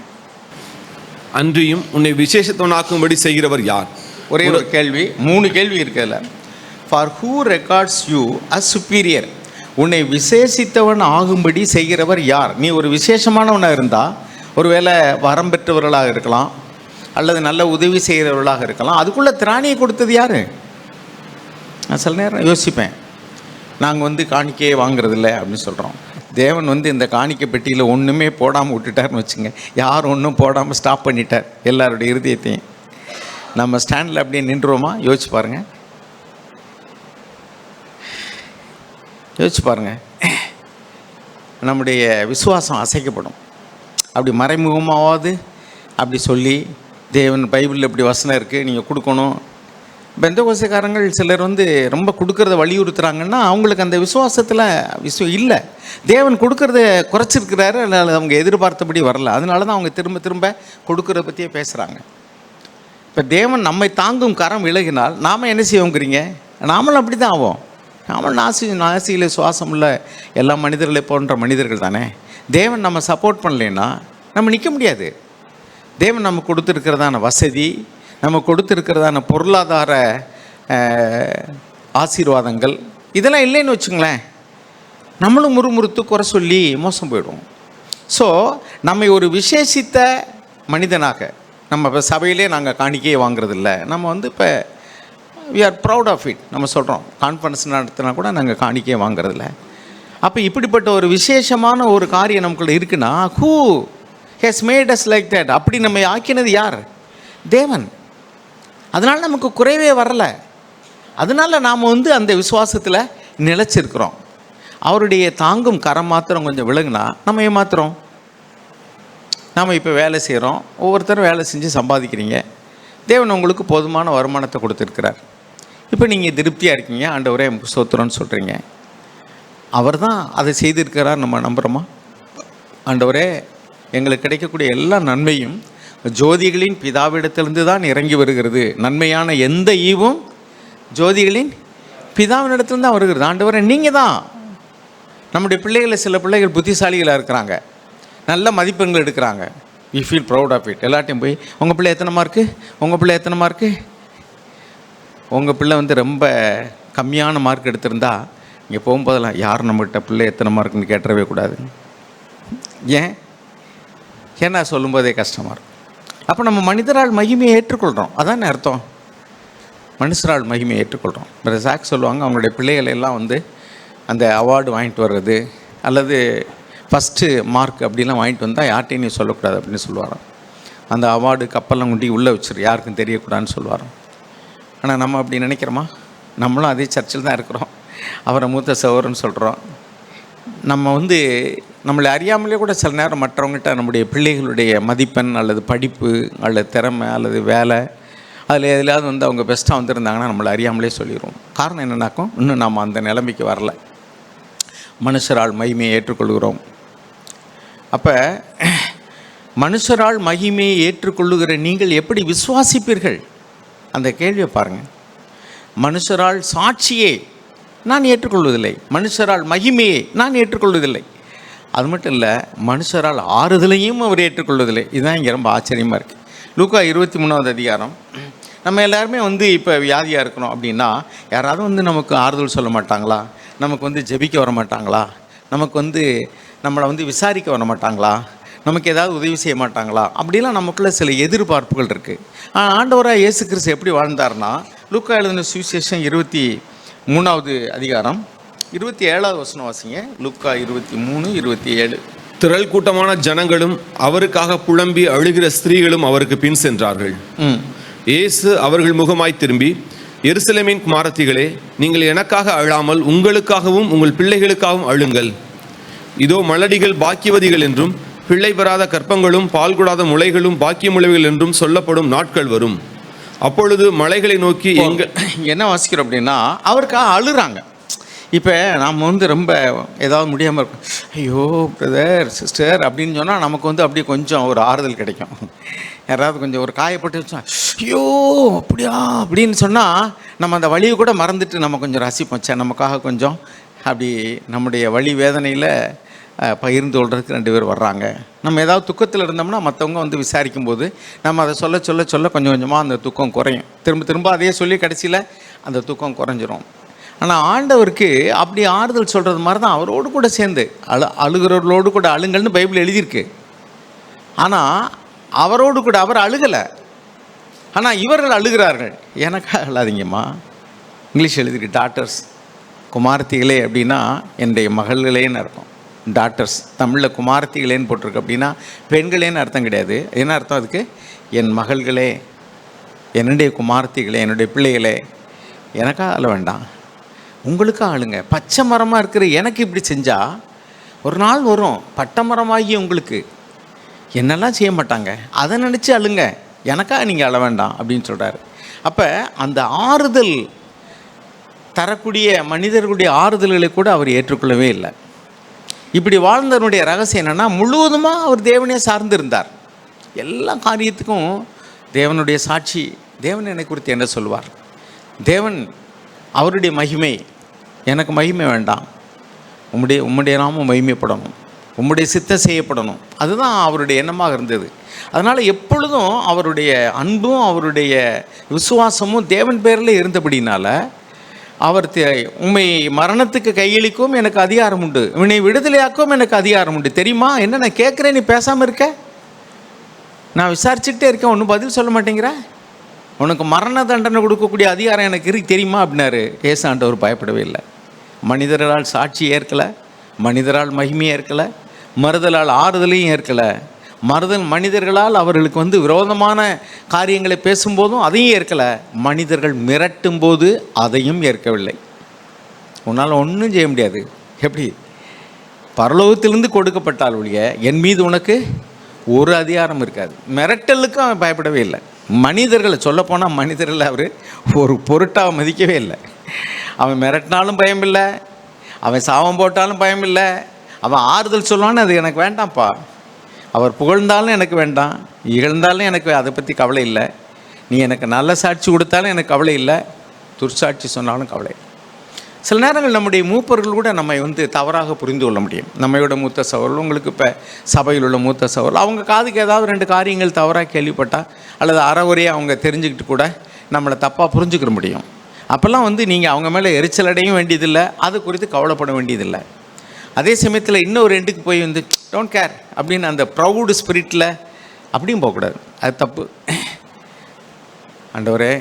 அன்றியும் உன்னை விசேஷத்தவனாக்கும்படி செய்கிறவர் யார்? ஒரே ஒரு கேள்வி, 3 கேள்வி இருக்குல்ல. For who regards you as superior, உன்னை விசேஷித்தவன் ஆகும்படி செய்கிறவர் யார்? நீ ஒரு விசேஷமானவனாக இருந்தால், ஒருவேளை வரம் பெற்றவர்களாக இருக்கலாம், அல்லது நல்ல உதவி செய்கிறவர்களாக இருக்கலாம், அதுக்குள்ளே திராணியை கொடுத்தது யார்? நான் சில நேரம் யோசிப்பேன், நாங்கள் காணிக்கையே வாங்குறதில்ல அப்படின்னு சொல்கிறோம். தேவன் இந்த காணிக்கை பெட்டியில் ஒன்றுமே போடாமல் விட்டுட்டார்னு வச்சுங்க. யார் ஒன்றும் போடாமல் ஸ்டாப் பண்ணிட்டார் எல்லாருடைய இருதயத்தையும். நம்ம ஸ்டாண்டில் அப்படியே நின்றுவோமா? யோசிச்சு பாருங்கள், நம்முடைய விசுவாசம் அசைக்கப்படும். அப்படி மறைமுகமாவது அப்படி சொல்லி, தேவன் பைபிளில் இப்படி வசனம் இருக்குது, நீங்கள் கொடுக்கணும். பெந்தகோஸ்தேக்காரங்கள் சிலர் ரொம்ப கொடுக்கறத வலியுறுத்துகிறாங்கன்னா அவங்களுக்கு அந்த விசுவாசத்தில் இல்லை. தேவன் கொடுக்கறத குறைச்சிருக்கிறாரு, அதனால் அவங்க எதிர்பார்த்தபடி வரல. அதனால தான் அவங்க திரும்ப திரும்ப கொடுக்கறத பற்றியே பேசுகிறாங்க. இப்போ தேவன் நம்மை தாங்கும் கரம் விலகினால் நாம் என்ன செய்வோங்கிறீங்க? நாமளும் அப்படி தான் ஆவோம். நாமளும் நாசியில் சுவாசம் உள்ள எல்லா மனிதர்களை போன்ற மனிதர்கள் தானே. தேவன் நம்ம சப்போர்ட் பண்ணலைன்னா நம்ம நிற்க முடியாது. தேவன் நமக்கு கொடுத்துருக்கிறதான வசதி, நம்ம கொடுத்துருக்கிறதான பொருளாதார ஆசீர்வாதங்கள் இதெல்லாம் இல்லைன்னு வச்சுங்களேன், நம்மளும் முறுமுறுத்து குறை சொல்லி மோசம் போயிடுவோம். ஸோ நம்மை ஒரு விசேஷித்த மனிதனாக, நம்ம இப்போ சபையிலே நாங்கள் காணிக்கையே வாங்குறதில்ல, நம்ம இப்போ we are proud of it. நம்ம சொல்கிறோம், கான்ஃபரன்ஸ் நடத்தினா கூட நாங்கள் காணிக்கையே வாங்குறதில்ல. அப்போ இப்படிப்பட்ட ஒரு விசேஷமான ஒரு காரியம் நமக்குள்ள இருக்குன்னா, who has made us like that? அப்படி நம்ம ஆக்கினது யார்? தேவன். அதனால் நமக்கு குறைவே வரலை. அதனால் நாம் அந்த விசுவாசத்தில் நிலைச்சிருக்கிறோம். அவருடைய தாங்கும் கரம் மாத்திரம் கொஞ்சம் விலகுனா நம்ம ஏமாத்துறோம். நாம் இப்போ வேலை செய்கிறோம், ஒவ்வொருத்தரும் வேலை செஞ்சு சம்பாதிக்கிறீங்க. தேவன் உங்களுக்கு போதுமான வருமானத்தை கொடுத்துருக்கிறார். இப்போ நீங்கள் திருப்தியாக இருக்கீங்க, ஆண்டவரே நமக்கு ஸ்தோத்திரம்னு சொல்கிறீங்க. அவர் தான் அதை செய்திருக்கிறார், நம்ம நம்புகிறோமா? ஆண்டவரே, எங்களுக்கு கிடைக்கக்கூடிய எல்லா நன்மையும் ஜோதிகளின் பிதாவிடத்திலிருந்து தான் இறங்கி வருகிறது. நன்மையான எந்த ஈவும் ஜோதிகளின் பிதாவினிடத்துலேருந்து தான் வருகிறது. ஆண்டவரே, நீங்கள் தான். நம்முடைய பிள்ளைகளை, சில பிள்ளைகள் புத்திசாலிகளாக இருக்கிறாங்க, நல்ல மதிப்பெண்கள் எடுக்கிறாங்க. We feel proud of it. எல்லாட்டையும் போய் உங்கள் பிள்ளை எத்தனை மார்க்கு, உங்கள் பிள்ளை எத்தனை மார்க்கு, உங்கள் பிள்ளை ரொம்ப கம்மியான மார்க் எடுத்திருந்தா இங்கே போகும்போதெல்லாம் யார் நம்மகிட்ட பிள்ளை எத்தனை மார்க்குன்னு கேட்டுறவே கூடாது. ஏன்னா சொல்லும்போதே கஷ்டமாக இருக்கும். அப்போ நம்ம மனிதரால் மகிமையை ஏற்றுக்கொள்கிறோம், அதான் அர்த்தம். மனுஷரால் மகிமையை ஏற்றுக்கொள்கிறோம். சாக் சொல்லுவாங்க, அவங்களுடைய பிள்ளைகள் எல்லாம் அந்த அவார்டு வாங்கிட்டு வர்றது அல்லது ஃபஸ்ட்டு மார்க் அப்படிலாம் வாங்கிட்டு வந்தால் யார்ட்டையும் நீ சொல்லக்கூடாது அப்படின்னு சொல்லுவாராம். அந்த அவார்டு கப்பல்லாம் குண்டி உள்ளே வச்சிரு, யாருக்கும் தெரியக்கூடாதுன்னு சொல்லுவாராம். ஆனால் நம்ம அப்படி நினைக்கிறோமா? நம்மளும் அதே சர்ச்சில் தான் இருக்கிறோம், அவரை மூத்த சகோதரன்னு சொல்கிறோம். நம்ம நம்மளை அறியாமலே கூட சில நேரம் மற்றவங்ககிட்ட நம்முடைய பிள்ளைகளுடைய மதிப்பெண் அல்லது படிப்பு அல்லது திறமை அல்லது வேலை அதில் எதுலையாவது அவங்க பெஸ்ட்டாக வந்திருந்தாங்கன்னா நம்மளை அறியாமலே சொல்லிடுவோம். காரணம் என்னன்னாக்கும், இன்னும் நாம் அந்த நிலைமைக்கு வரல. மனுஷரால் மகிமையை ஏற்றுக்கொள்கிறோம். அப்போ மனுஷரால் மகிமையை ஏற்றுக்கொள்ளுகிற நீங்கள் எப்படி விசுவாசிப்பீர்கள்? அந்த கேள்வியை பாருங்கள். மனுஷரால் சாட்சியே நான் ஏற்றுக்கொள்வதில்லை, மனுஷரால் மகிமையை நான் ஏற்றுக்கொள்வதில்லை. அது மட்டும் இல்லை, மனுஷரால் ஆறுதலையும் அவர் ஏற்றுக்கொள்வதில்லை. இதுதான் இங்கே ரொம்ப ஆச்சரியமாக இருக்குது. லூக்கா 23வது அதிகாரம் நம்ம எல்லாருமே வந்து இப்போ வியாதியாக இருக்கணும் அப்படின்னா யாராவது வந்து நமக்கு ஆறுதல் சொல்ல மாட்டாங்களா? நமக்கு வந்து ஜெபிக்க வர மாட்டாங்களா? நமக்கு வந்து நம்மளை வந்து விசாரிக்க வர மாட்டாங்களா? நமக்கு ஏதாவது உதவி செய்ய மாட்டாங்களா? அப்படிலாம் நமக்குள்ள சில எதிர்பார்ப்புகள் இருக்குது. ஆனால் ஆண்டவராக இயேசு கிறிஸ்து எப்படி வாழ்ந்தார்னா, லூக்கா எழுதின சுவிசேஷம் 23வது அதிகாரம் 27வது வசனம் வாசிங்க. லூக்கா 23:27. திரள் கூட்டமான ஜனங்களும் அவருக்காக புலம்பி அழுகிற ஸ்திரீகளும் அவருக்கு பின் சென்றார்கள். இயேசு அவர்கள் முகமாய் திரும்பி, எருசலேமின் குமாரத்திகளே, நீங்கள் எனக்காக அழாமல் உங்களுக்காகவும் உங்கள் பிள்ளைகளுக்காகவும் அழுங்கள். இதோ மலடிகள் பாக்கியவதிகள் என்றும் பிள்ளை பெறாத கற்பங்களும் பால் கூடாத முளைகளும் பாக்கியமுள்ளவைகள் என்றும் சொல்லப்படும் நாட்கள் வரும். அப்பொழுது மலைகளை நோக்கி என்ன வாசிக்கிறோம் அப்படின்னா, அவருக்காக அழுறாங்க. இப்போ நாம் வந்து ரொம்ப ஏதாவது முடியாமல் இருக்கும், ஐயோ பிரதர் சிஸ்டர் அப்படின்னு சொன்னால் நமக்கு வந்து அப்படியே கொஞ்சம் ஒரு ஆறுதல் கிடைக்கும். யாராவது கொஞ்சம் ஒரு காயப்பட்டு வச்சா, ஐயோ அப்படியா அப்படின்னு சொன்னால் நம்ம அந்த வலியை கூட மறந்துட்டு நம்ம கொஞ்சம் ரசிப்போம். சே, நமக்காக கொஞ்சம் அப்படி நம்முடைய வலி வேதனையில் பகிர்ந்து கொள்றதுக்கு 2 பேர் வர்றாங்க. நம்ம ஏதாவது துக்கத்தில் இருந்தோம்னா மற்றவங்க வந்து விசாரிக்கும் போது நம்ம அதை சொல்ல சொல்ல சொல்ல கொஞ்சம் கொஞ்சமாக அந்த துக்கம் குறையும். திரும்ப திரும்ப அதையே சொல்லி கடைசியில் அந்த துக்கம் குறைஞ்சிரும். ஆனால் ஆண்டவருக்கு அப்படி ஆறுதல் சொல்கிறது மாதிரி தான் அவரோடு கூட சேர்ந்து அழுகிறவர்களோடு கூட அழுங்கள்னு பைபிள் எழுதியிருக்கு. ஆனால் அவரோடு கூட அவர் அழுகலை, ஆனால் இவர்கள் அழுகிறார்கள். எனக்காக அழாதீங்கம்மா. இங்கிலீஷ் எழுதியிருக்கு டாட்டர்ஸ், குமாரத்திகளே அப்படின்னா என்னுடைய மகள்களேன்னு அர்த்தம். டாட்டர்ஸ் தமிழில் குமாரத்திகளேன்னு போட்டிருக்கு. அப்படின்னா பெண்களேன்னு அர்த்தம் கிடையாது. என்ன அர்த்தம் அதுக்கு? என் மகள்களே, என்னுடைய குமாரத்திகளே, என்னுடைய பிள்ளைகளே, எனக்காக அழ வேண்டாம், உங்களுக்காக அழுங்க. பச்சை மரமாக இருக்கிற எனக்கு இப்படி செஞ்சால் ஒரு நாள் வரும் பட்டை மரமாகி உங்களுக்கு என்னெல்லாம் செய்ய மாட்டாங்க, அதை நினச்சி அழுங்க, எனக்காக நீங்கள் அழ வேண்டாம் அப்படின்னு சொல்கிறாரு. அப்போ அந்த ஆறுதல் தரக்கூடிய மனிதர்களுடைய ஆறுதல்களை கூட அவர் ஏற்றுக்கொள்ளவே இல்லை. இப்படி வாழ்ந்தவனுடைய ரகசியம் என்னென்னா, முழுவதுமாக அவர் தேவனே சார்ந்திருந்தார். எல்லா காரியத்துக்கும் தேவனுடைய சாட்சி. தேவன் என்னை குறித்து என்ன சொல்வார்? தேவன் அவருடைய மகிமை, எனக்கு மகிமை வேண்டாம், உம்முடைய நாமம் மகிமைப்படணும், உம்முடைய சித்தம் செய்யப்படணும், அதுதான் அவருடைய எண்ணமாக இருந்தது. அதனால் எப்பொழுதும் அவருடைய அன்பும் அவருடைய விசுவாசமும் தேவன் பேரில் இருந்தபடினால அவர் உம்மை மரணத்துக்கு கையளிக்கவும் எனக்கு அதிகாரம் உண்டு, உன்னை விடுதலையாக்கவும் எனக்கு அதிகாரம் உண்டு. தெரியுமா? என்ன நான் கேட்குறேன், நீ பேசாமல் இருக்க, நான் விசாரிச்சுக்கிட்டே இருக்கேன், ஒன்றும் பதில் சொல்ல மாட்டேங்கிற, உனக்கு மரண தண்டனை கொடுக்கக்கூடிய அதிகாரம் எனக்கு இருக்கு தெரியுமா அப்படின்னாரு. ஏசு ஆண்டவர் பயப்படவே இல்லை. மனிதர்களால் சாட்சி ஏற்கலை, மனிதரால் மகிமையை ஏற்கலை, மறுதலால் ஆறுதலையும் ஏற்கலை. மனிதர்களால் அவர்களுக்கு வந்து விரோதமான காரியங்களை பேசும்போதும் அதையும் ஏற்கலை. மனிதர்கள் மிரட்டும் போது அதையும் ஏற்கவில்லை. உன்னால் ஒன்றும் செய்ய முடியாது. எப்படி? பரலோகத்திலிருந்து கொடுக்கப்பட்டால் ஒழிய என் மீது உனக்கு ஒரு அதிகாரம் இருக்காது. மிரட்டலுக்கும் அவன் பயப்படவே இல்லை. மனிதர்களை சொல்லப்போனால் மனிதர்களை அவர் ஒரு பொருட்டாக மதிக்கவே இல்லை. அவன் மிரட்டினாலும் பயம் இல்லை, அவன் சாபம் போட்டாலும் பயம் இல்லை, அவன் ஆறுதல் சொல்லுவான்னு அது எனக்கு வேண்டாம்ப்பா, அவர் புகழ்ந்தாலும் எனக்கு வேண்டாம், இகழ்ந்தாலும் எனக்கு அதை பற்றி கவலை இல்லை, நீ எனக்கு நல்ல சாட்சி கொடுத்தாலும் எனக்கு கவலை இல்லை, துர்சாட்சி சொன்னாலும் கவலை. சில நேரங்கள் நம்முடைய மூப்பர்கள் கூட நம்மை வந்து தவறாக புரிந்து கொள்ள முடியும். நம்மையோட மூத்த சகோதரர்கள், உங்களுக்கு இப்போ சபையில் உள்ள மூத்த சகோதரர்கள், அவங்க காதுக்கு ஏதாவது 2 காரியங்கள் தவறாக கேள்விப்பட்டால் அல்லது அறகுறையாக அவங்க தெரிஞ்சுக்கிட்டு கூட நம்மளை தப்பாக புரிஞ்சுக்கிற முடியும். அப்போல்லாம் வந்து நீங்கள் அவங்க மேலே எரிச்சல் அடையும் வேண்டியதில்லை, அது குறித்து கவலைப்பட வேண்டியதில்லை. அதே சமயத்தில் இன்னொரு எண்டுக்கு போய் வந்து டோன்ட் கேர் அப்படின்னு அந்த ப்ரௌடு ஸ்பிரிட்டில் அப்படியும் போகக்கூடாது, அது தப்பு. ஆண்டவரே,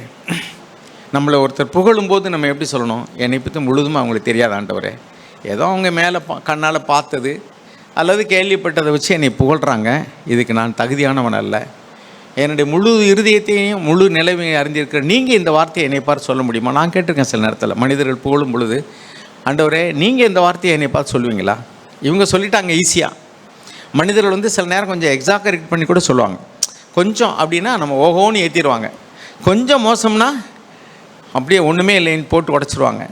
நம்மளை ஒருத்தர் புகழும்போது நம்ம எப்படி சொல்லணும்? என்னை பற்றி முழுதுமாக அவங்களுக்கு தெரியாது ஆண்டவரே, ஏதோ அவங்க மேலே கண்ணால் பார்த்தது அல்லது கேள்விப்பட்டதை வச்சு என்னை புகழ்கிறாங்க, இதுக்கு நான் தகுதியானவன் அல்ல, என்னுடைய முழு இருதயத்தையும் முழு நிலைமையை அறிந்திருக்கிற நீங்கள் இந்த வார்த்தையை என்னை பார்த்து சொல்ல முடியுமா? நான் கேட்டிருக்கேன் சில நேரத்தில் மனிதர்கள் புகழும் பொழுது, ஆண்டவரே நீங்கள் இந்த வார்த்தையை என்னை பார்த்து சொல்லுவீங்களா? இவங்க சொல்லிட்டாங்க ஈஸியாக. மனிதர்கள் வந்து சில நேரம் கொஞ்சம் எக்ஸாகரேட் பண்ணி கூட சொல்லுவாங்க. கொஞ்சம் அப்படின்னா நம்ம ஓஹோன்னு ஏற்றிடுவாங்க, கொஞ்சம் மோசம்னா அப்படியே ஒன்றுமே இல்லைன்னு போட்டு உடச்சிடுவாங்க.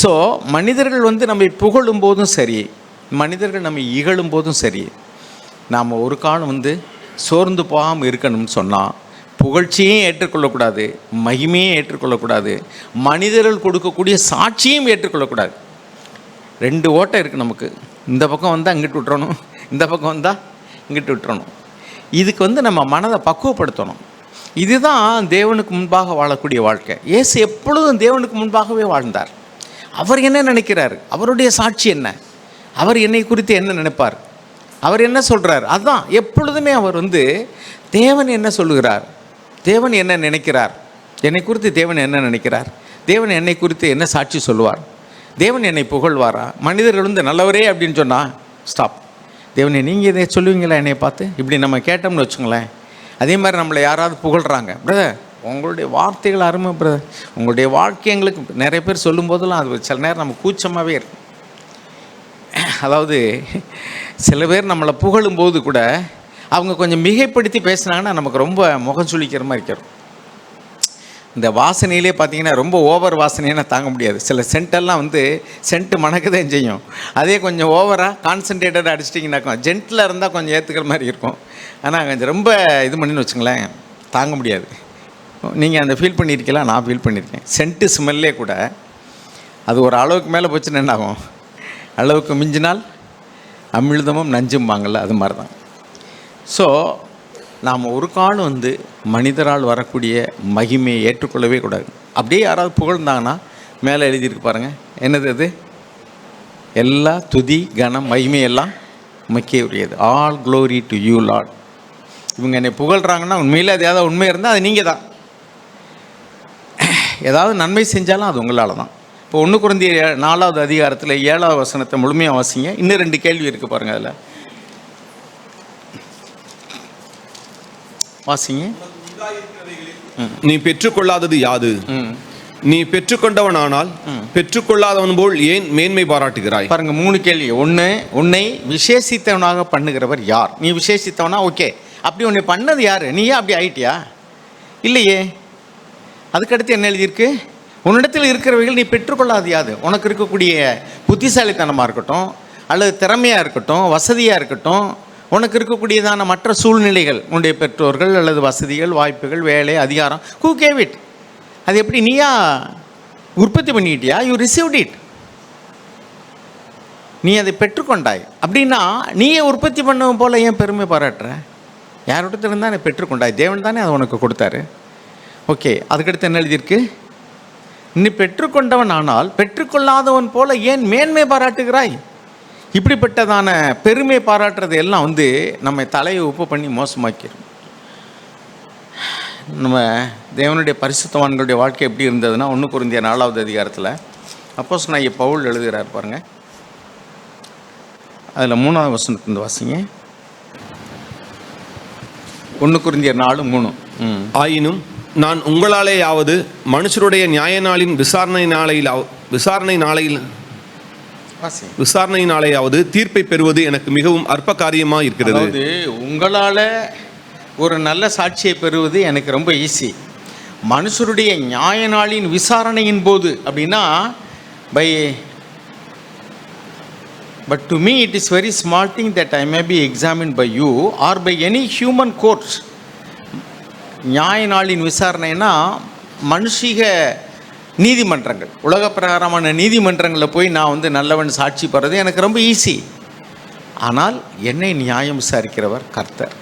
ஸோ மனிதர்கள் வந்து நம்ம புகழும் போதும் சரி, மனிதர்கள் நம்ம இகழும் போதும் சரி, நாம் ஒரு காலம் வந்து சோர்ந்து போகாமல் இருக்கணும்னு சொன்னால் புகழ்ச்சியும் ஏற்றுக்கொள்ளக்கூடாது, மகிமையும் ஏற்றுக்கொள்ளக்கூடாது, மனிதர்கள் கொடுக்கக்கூடிய சாட்சியும் ஏற்றுக்கொள்ளக்கூடாது. 2 ஓட்டை இருக்குது நமக்கு. இந்த பக்கம் வந்தால் இங்கிட்டு விட்டுறணும், இந்த பக்கம் வந்தால் இங்கிட்டு விட்டுறணும். இதுக்கு வந்து நம்ம மனதை பக்குவப்படுத்தணும். இதுதான் தேவனுக்கு முன்பாக வாழக்கூடிய வாழ்க்கை. இயேசு எப்பொழுதும் தேவனுக்கு முன்பாகவே வாழ்ந்தார். அவர் என்ன நினைக்கிறார், அவருடைய சாட்சி என்ன, அவர் என்னை குறித்து என்ன நினைப்பார், அவர் என்ன சொல்கிறார், அதுதான் எப்பொழுதுமே அவர் தேவன் என்ன சொல்லுகிறார், தேவன் என்ன நினைக்கிறார், என்னை குறித்து தேவன் என்ன நினைக்கிறார், தேவன் என்னை குறித்து என்ன சாட்சி சொல்லுவார், தேவன் என்னை புகழ்வாரா. மனிதர்கள் நல்லவரே அப்படின்னு சொன்னால் ஸ்டாப். தேவனை நீங்கள் இதை சொல்லுவீங்களா என்னை பார்த்து, இப்படி நம்ம கேட்டோம்னு வச்சுங்களேன். அதே மாதிரி நம்மளை யாராவது புகழ்கிறாங்க, பிரதர் உங்களுடைய வார்த்தைகள் அருமை பிரதர், உங்களுடைய வாழ்க்கை எங்களுக்கு நிறைய பேர் சொல்லும்போதெல்லாம் அது சில நேரம் நம்ம கூச்சமாகவே இருக்கும். அதாவது சில பேர் நம்மளை புகழும்போது கூட அவங்க கொஞ்சம் மிகைப்படுத்தி பேசுனாங்கன்னா நமக்கு ரொம்ப முகம் சுளிக்கிற மாதிரி இருக்கிறோம். இந்த வாசனையிலே பார்த்தீங்கன்னா ரொம்ப ஓவர் வாசனைன்னா தாங்க முடியாது. சில சென்ட்டெல்லாம் சென்ட்டு மணக்கதான் செய்யும். அதே கொஞ்சம் ஓவராக கான்சன்ட்ரேட்டடாக அடிச்சிட்டிங்கனாக்கா ஜென்ட்டில் இருந்தால் கொஞ்சம் ஏற்றுக்கிற மாதிரி இருக்கும். ஆனால் கொஞ்சம் ரொம்ப இது பண்ணின்னு வச்சுங்களேன் தாங்க முடியாது. நீங்கள் அந்த ஃபீல் பண்ணியிருக்கலாம், நான் ஃபீல் பண்ணியிருக்கேன். சென்ட்டு ஸ்மெல்லே கூட அது ஒரு அளவுக்கு மேலே போச்சுன்னு என்ன ஆகும், அளவுக்கு மிஞ்சினால் அமிழ்தமும் நஞ்சும்பாங்கள்ல, அது மாதிரி தான். ஸோ நாம் ஒரு காலம் மனிதரால் வரக்கூடிய மகிமையை ஏற்றுக்கொள்ளவே கூடாது. அப்படியே யாராவது புகழ்ந்தாங்கன்னா மேலே எழுதியிருக்கு பாருங்கள், என்னது அது, எல்லா துதி கனம் மகிமையெல்லாம் உமக்கே உரியது, all glory to you Lord. இவங்க என்னை புகழ்கிறாங்கன்னா உண்மையில் அது ஏதாவது உண்மை இருந்தால் அது நீங்கள் தான். ஏதாவது நன்மை செஞ்சாலும் அது உங்களால் தான். இப்போ 1 கொரிந்தியர் 4வது அதிகாரத்தில் 7வது வசனத்தை முழுமையாக வாசிங்க. இன்னும் 2 கேள்வி இருக்குது பாருங்கள், அதில் வாசிங்க. நீ பெற்றுக்கொள்ளாதது யாது? நீ பெற்றுக்கொண்டவனானால் பெற்றுக்கொள்ளாதவன் போல் ஏன் மேன்மை பாராட்டுகிறாய்? பாருங்க 3 கேள்வி. ஒன்று, உன்னை விசேஷித்தவனாக பண்ணுகிறவர் யார்? நீ விசேஷித்தவனா, ஓகே. அப்படி உன்னை பண்ணது யார்? நீயே அப்படி ஆயிட்டியா? இல்லையே. அதுக்கடுத்து என்ன எழுதியிருக்கு, உன்னிடத்தில் இருக்கிறவைகள் நீ பெற்றுக்கொள்ளாது யாது? உனக்கு இருக்கக்கூடிய புத்திசாலித்தனமாக இருக்கட்டும், அல்லது திறமையாக இருக்கட்டும், வசதியாக இருக்கட்டும், உனக்கு இருக்கக்கூடியதான மற்ற சூழ்நிலைகள், உன்னுடைய பெற்றோர்கள் அல்லது வசதிகள், வாய்ப்புகள், வேலை, அதிகாரம், ஹூ கேவ் இட்? அது எப்படி நீயா உற்பத்தி பண்ணிக்கிட்டியா? You received it. நீ அதை பெற்றுக்கொண்டாய். அப்படின்னா நீயே உற்பத்தி பண்ணவும் போல் ஏன் பெருமை பாராட்டுற? யாரோடத்துல தானே பெற்றுக்கொண்டாய், தேவன் தானே அதை உனக்கு கொடுத்தாரு. ஓகே. அதுக்கடுத்து என்ன எழுதியிருக்கு, நீ பெற்றுக்கொண்டவன் ஆனால் பெற்றுக்கொள்ளாதவன் போல ஏன் மேன்மை பாராட்டுகிறாய்? இப்படிப்பட்டதான பெருமை பாராட்டுறது எல்லாம் நம்ம தலையை உப்பு பண்ணி மோசமாக்கிடும். நம்ம தேவனுடைய பரிசுத்தவான்களுடைய வாழ்க்கை எப்படி இருந்ததுன்னா 1 கொரிந்தியர் 4வது அதிகாரத்தில் அப்போஸ்தலனாகிய பவுல் எழுதுகிறார் பாருங்க. அதில் 3வது வசனத்திலிருந்து வாசிங்க. 1 கொரிந்தியர் 4:3. ஆயினும் நான் உங்களாலேயாவது மனுஷருடைய நியாய நாளின் விசாரணை நாளையாவது தீர்ப்பை பெறுவது எனக்கு மிகவும் அற்ப காரியமாக இருக்கிறது. அதாவது உங்களால் ஒரு நல்ல சாட்சியை பெறுவது எனக்கு ரொம்ப ஈஸி. மனுஷருடைய நியாய நாளின் விசாரணையின் போது அப்படின்னா but to me it is very small thing that I may be examined by you or by any human court. நியாய நாளின் விசாரணைனா மனுஷிக நீதிமன்றங்கள், உலக பிரகாரமான நீதிமன்றங்களில் போய் நான் நல்லவன் சாட்சி பெறது எனக்கு ரொம்ப ஈஸி. ஆனால் என்னை நியாயம் விசாரிக்கிறவர் கர்த்தர்.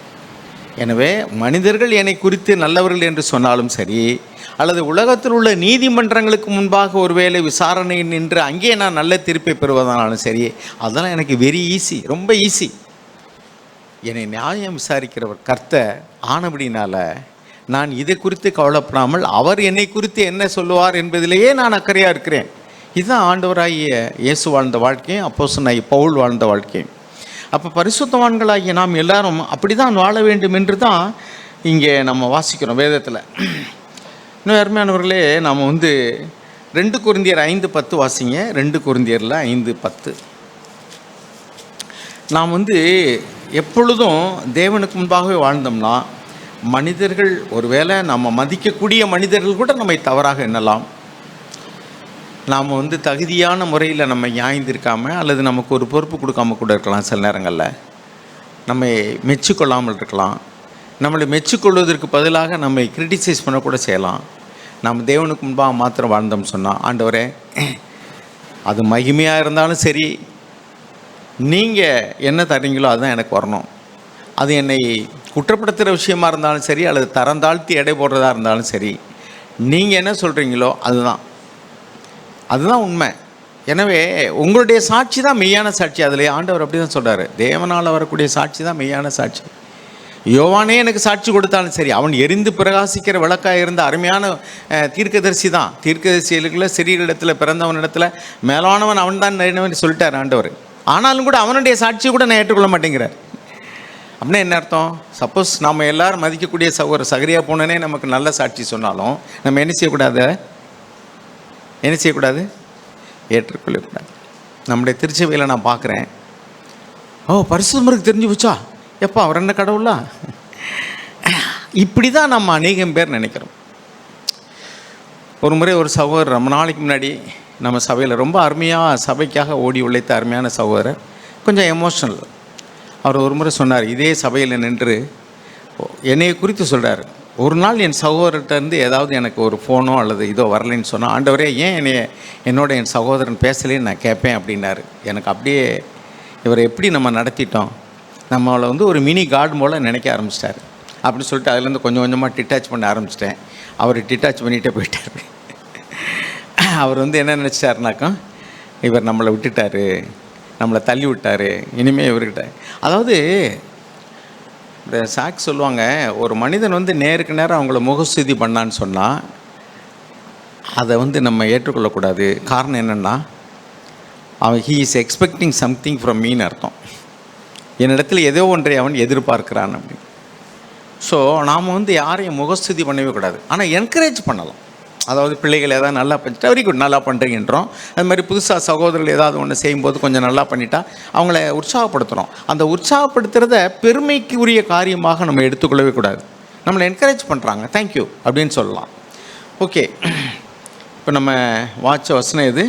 எனவே மனிதர்கள் என்னை குறித்து நல்லவர்கள் என்று சொன்னாலும் சரி, அல்லது உலகத்தில் உள்ள நீதிமன்றங்களுக்கு முன்பாக ஒருவேளை விசாரணை நின்று அங்கே நான் நல்ல தீர்ப்பை பெறுவதானாலும் சரி, அதெல்லாம் எனக்கு வெரி ஈஸி, ரொம்ப ஈஸி. என்னை நியாயம் விசாரிக்கிறவர் கர்த்தர் ஆனபடினால நான் இதை குறித்து கவலைப்படாமல் அவர் என்னை குறித்து என்ன சொல்லுவார் என்பதிலேயே நான் அக்கறையாக இருக்கிறேன். இதுதான் ஆண்டவராகிய இயேசு வாழ்ந்த வாழ்க்கையும் அப்போஸ்தலனாகிய பவுல் வாழ்ந்த வாழ்க்கையும். அப்போ பரிசுத்தவான்களாகிய நாம் எல்லாரும் அப்படி தான் வாழ வேண்டும் என்று தான் இங்கே நம்ம வாசிக்கிறோம் வேதத்தில். இன்னும் அருமையானவர்களே, நாம் 2 கொரிந்தியர் 5:10 வாசிங்க. 2 கொரிந்தியரில் 5:10. நாம் எப்பொழுதும் தேவனுக்கு முன்பாகவே வாழ்ந்தோம்னா மனிதர்கள் ஒருவேளை நம்ம மதிக்கக்கூடிய மனிதர்கள் கூட நம்மை தவறாக எண்ணலாம். நாம் தகுதியான முறையில் நம்ம நியாய்ந்திருக்காமல் அல்லது நமக்கு ஒரு பொறுப்பு கொடுக்காம கூட இருக்கலாம். சில நேரங்களில் நம்மை மெச்சுக்கொள்ளாமல் இருக்கலாம். நம்மளை மெச்சுக்கொள்வதற்கு பதிலாக நம்மை கிரிட்டிசைஸ் பண்ணக்கூட செய்யலாம். நம்ம தேவனுக்கு முன்பாக மாத்திரம் வாழ்ந்தோம்னு சொன்னால், ஆண்டவரே அது மகிமையாக இருந்தாலும் சரி, நீங்கள் என்ன தரீங்களோ அதுதான் எனக்கு வரணும், அது என்னை குற்றப்படுத்துகிற விஷயமா இருந்தாலும் சரி, அல்லது தரம் தாழ்த்தி எடை போடுறதா இருந்தாலும் சரி, நீங்கள் என்ன சொல்கிறீங்களோ அதுதான் உண்மை. எனவே உங்களுடைய சாட்சி தான் மெய்யான சாட்சி. அதில் ஆண்டவர் அப்படி தான் சொல்கிறார், தேவனால் வரக்கூடிய சாட்சி தான் மெய்யான சாட்சி. யோவானே எனக்கு சாட்சி கொடுத்தாலும் சரி, அவன் எரிந்து பிரகாசிக்கிற விளக்காக இருந்த அருமையான தீர்க்கதரிசி தான். தீர்க்கதரிசிகளுக்குள்ள சிறியரிடத்தில் பிறந்தவனிடத்தில் மேலானவன் அவன் தான் சொல்லிட்டார் ஆண்டவர். ஆனாலும் கூட அவனுடைய சாட்சியை கூட நான் ஏற்றுக்கொள்ள மாட்டேங்கிறார். அப்படின்னா என்ன அர்த்தம்? சப்போஸ் நம்ம எல்லாரும் மதிக்கக்கூடிய ஒரு சகரியா போனனே நமக்கு நல்ல சாட்சி சொன்னாலும் நம்ம என்ன செய்யக்கூடாது? ஏற்றுக்கொள்ளக்கூடாது. நம்முடைய திருச்சபையில் நான் பார்க்குறேன், பரிசுத்தருக்கு தெரிஞ்சு போச்சா, எப்போ அவர் என்ன கடவுளா? இப்படி தான் நம்ம அநேகம் பேர் நினைக்கிறோம். ஒரு முறை ஒரு சகோதரர் ரொம்ப நாளைக்கு முன்னாடி நம்ம சபையில் ரொம்ப அருமையாக சபைக்காக ஓடி உழைத்த அருமையான சகோதரர், கொஞ்சம் எமோஷ்னல். அவர் ஒரு முறை சொன்னார், இதே சபையில் நின்று என்னையை குறித்து சொல்கிறார், ஒரு நாள் என் சகோதரர்கிட்டருந்து ஏதாவது எனக்கு ஒரு ஃபோனோ அல்லது இதோ வரலைன்னு சொன்னால், ஆண்டவரே ஏன் என் சகோதரன் பேசலேன்னு நான் கேட்பேன் அப்படின்னாரு. எனக்கு அப்படியே இவரை எப்படி நம்ம நடத்திட்டோம், நம்மளை ஒரு மினி கார்டு போல் நினைக்க ஆரம்பிச்சிட்டார். அப்படின்னு சொல்லிட்டு அதுலேருந்து கொஞ்சம் கொஞ்சமாக டிட்டாச் பண்ண ஆரம்பிச்சிட்டேன். அவர் டிட்டாச் பண்ணிகிட்டே போயிட்டார். அவர் என்ன நினச்சிட்டாருனாக்கா, இவர் நம்மளை விட்டுட்டார், நம்மளை தள்ளி விட்டார், இனிமேல் இவர்கிட்ட. அதாவது இந்த சாக் சொல்லுவாங்க, ஒரு மனிதன் நேருக்கு நேரம் அவங்கள முகஸ்துதி பண்ணான்னு சொன்னால் அதை நம்ம ஏற்றுக்கொள்ளக்கூடாது. காரணம் என்னென்னா, he is expecting something from மீன்னு அர்த்தம். என்னிடத்தில் ஏதோ ஒன்றை அவன் எதிர்பார்க்கிறான் அப்படி. ஸோ நாம் யாரையும் முகஸ்துதி பண்ணவே கூடாது, ஆனால் என்கரேஜ் பண்ணலாம். அதாவது பிள்ளைகள் ஏதாவது நல்லா பண்ணிட்டா வெரி குட், நல்லா பண்ணுறீங்கன்றோம். அது மாதிரி புதுசாக சகோதரர்கள் ஏதாவது ஒன்று செய்யும்போது கொஞ்சம் நல்லா பண்ணிட்டா அவங்கள உற்சாகப்படுத்துகிறோம். அந்த உற்சாகப்படுத்துகிறத பெருமைக்கு உரிய காரியமாக நம்ம எடுத்துக்கொள்ளவே கூடாது. நம்மளை என்கரேஜ் பண்ணுறாங்க, தேங்க்யூ அப்படின்னு சொல்லலாம். ஓகே, இப்போ நம்ம வாட்ச வசனம் இது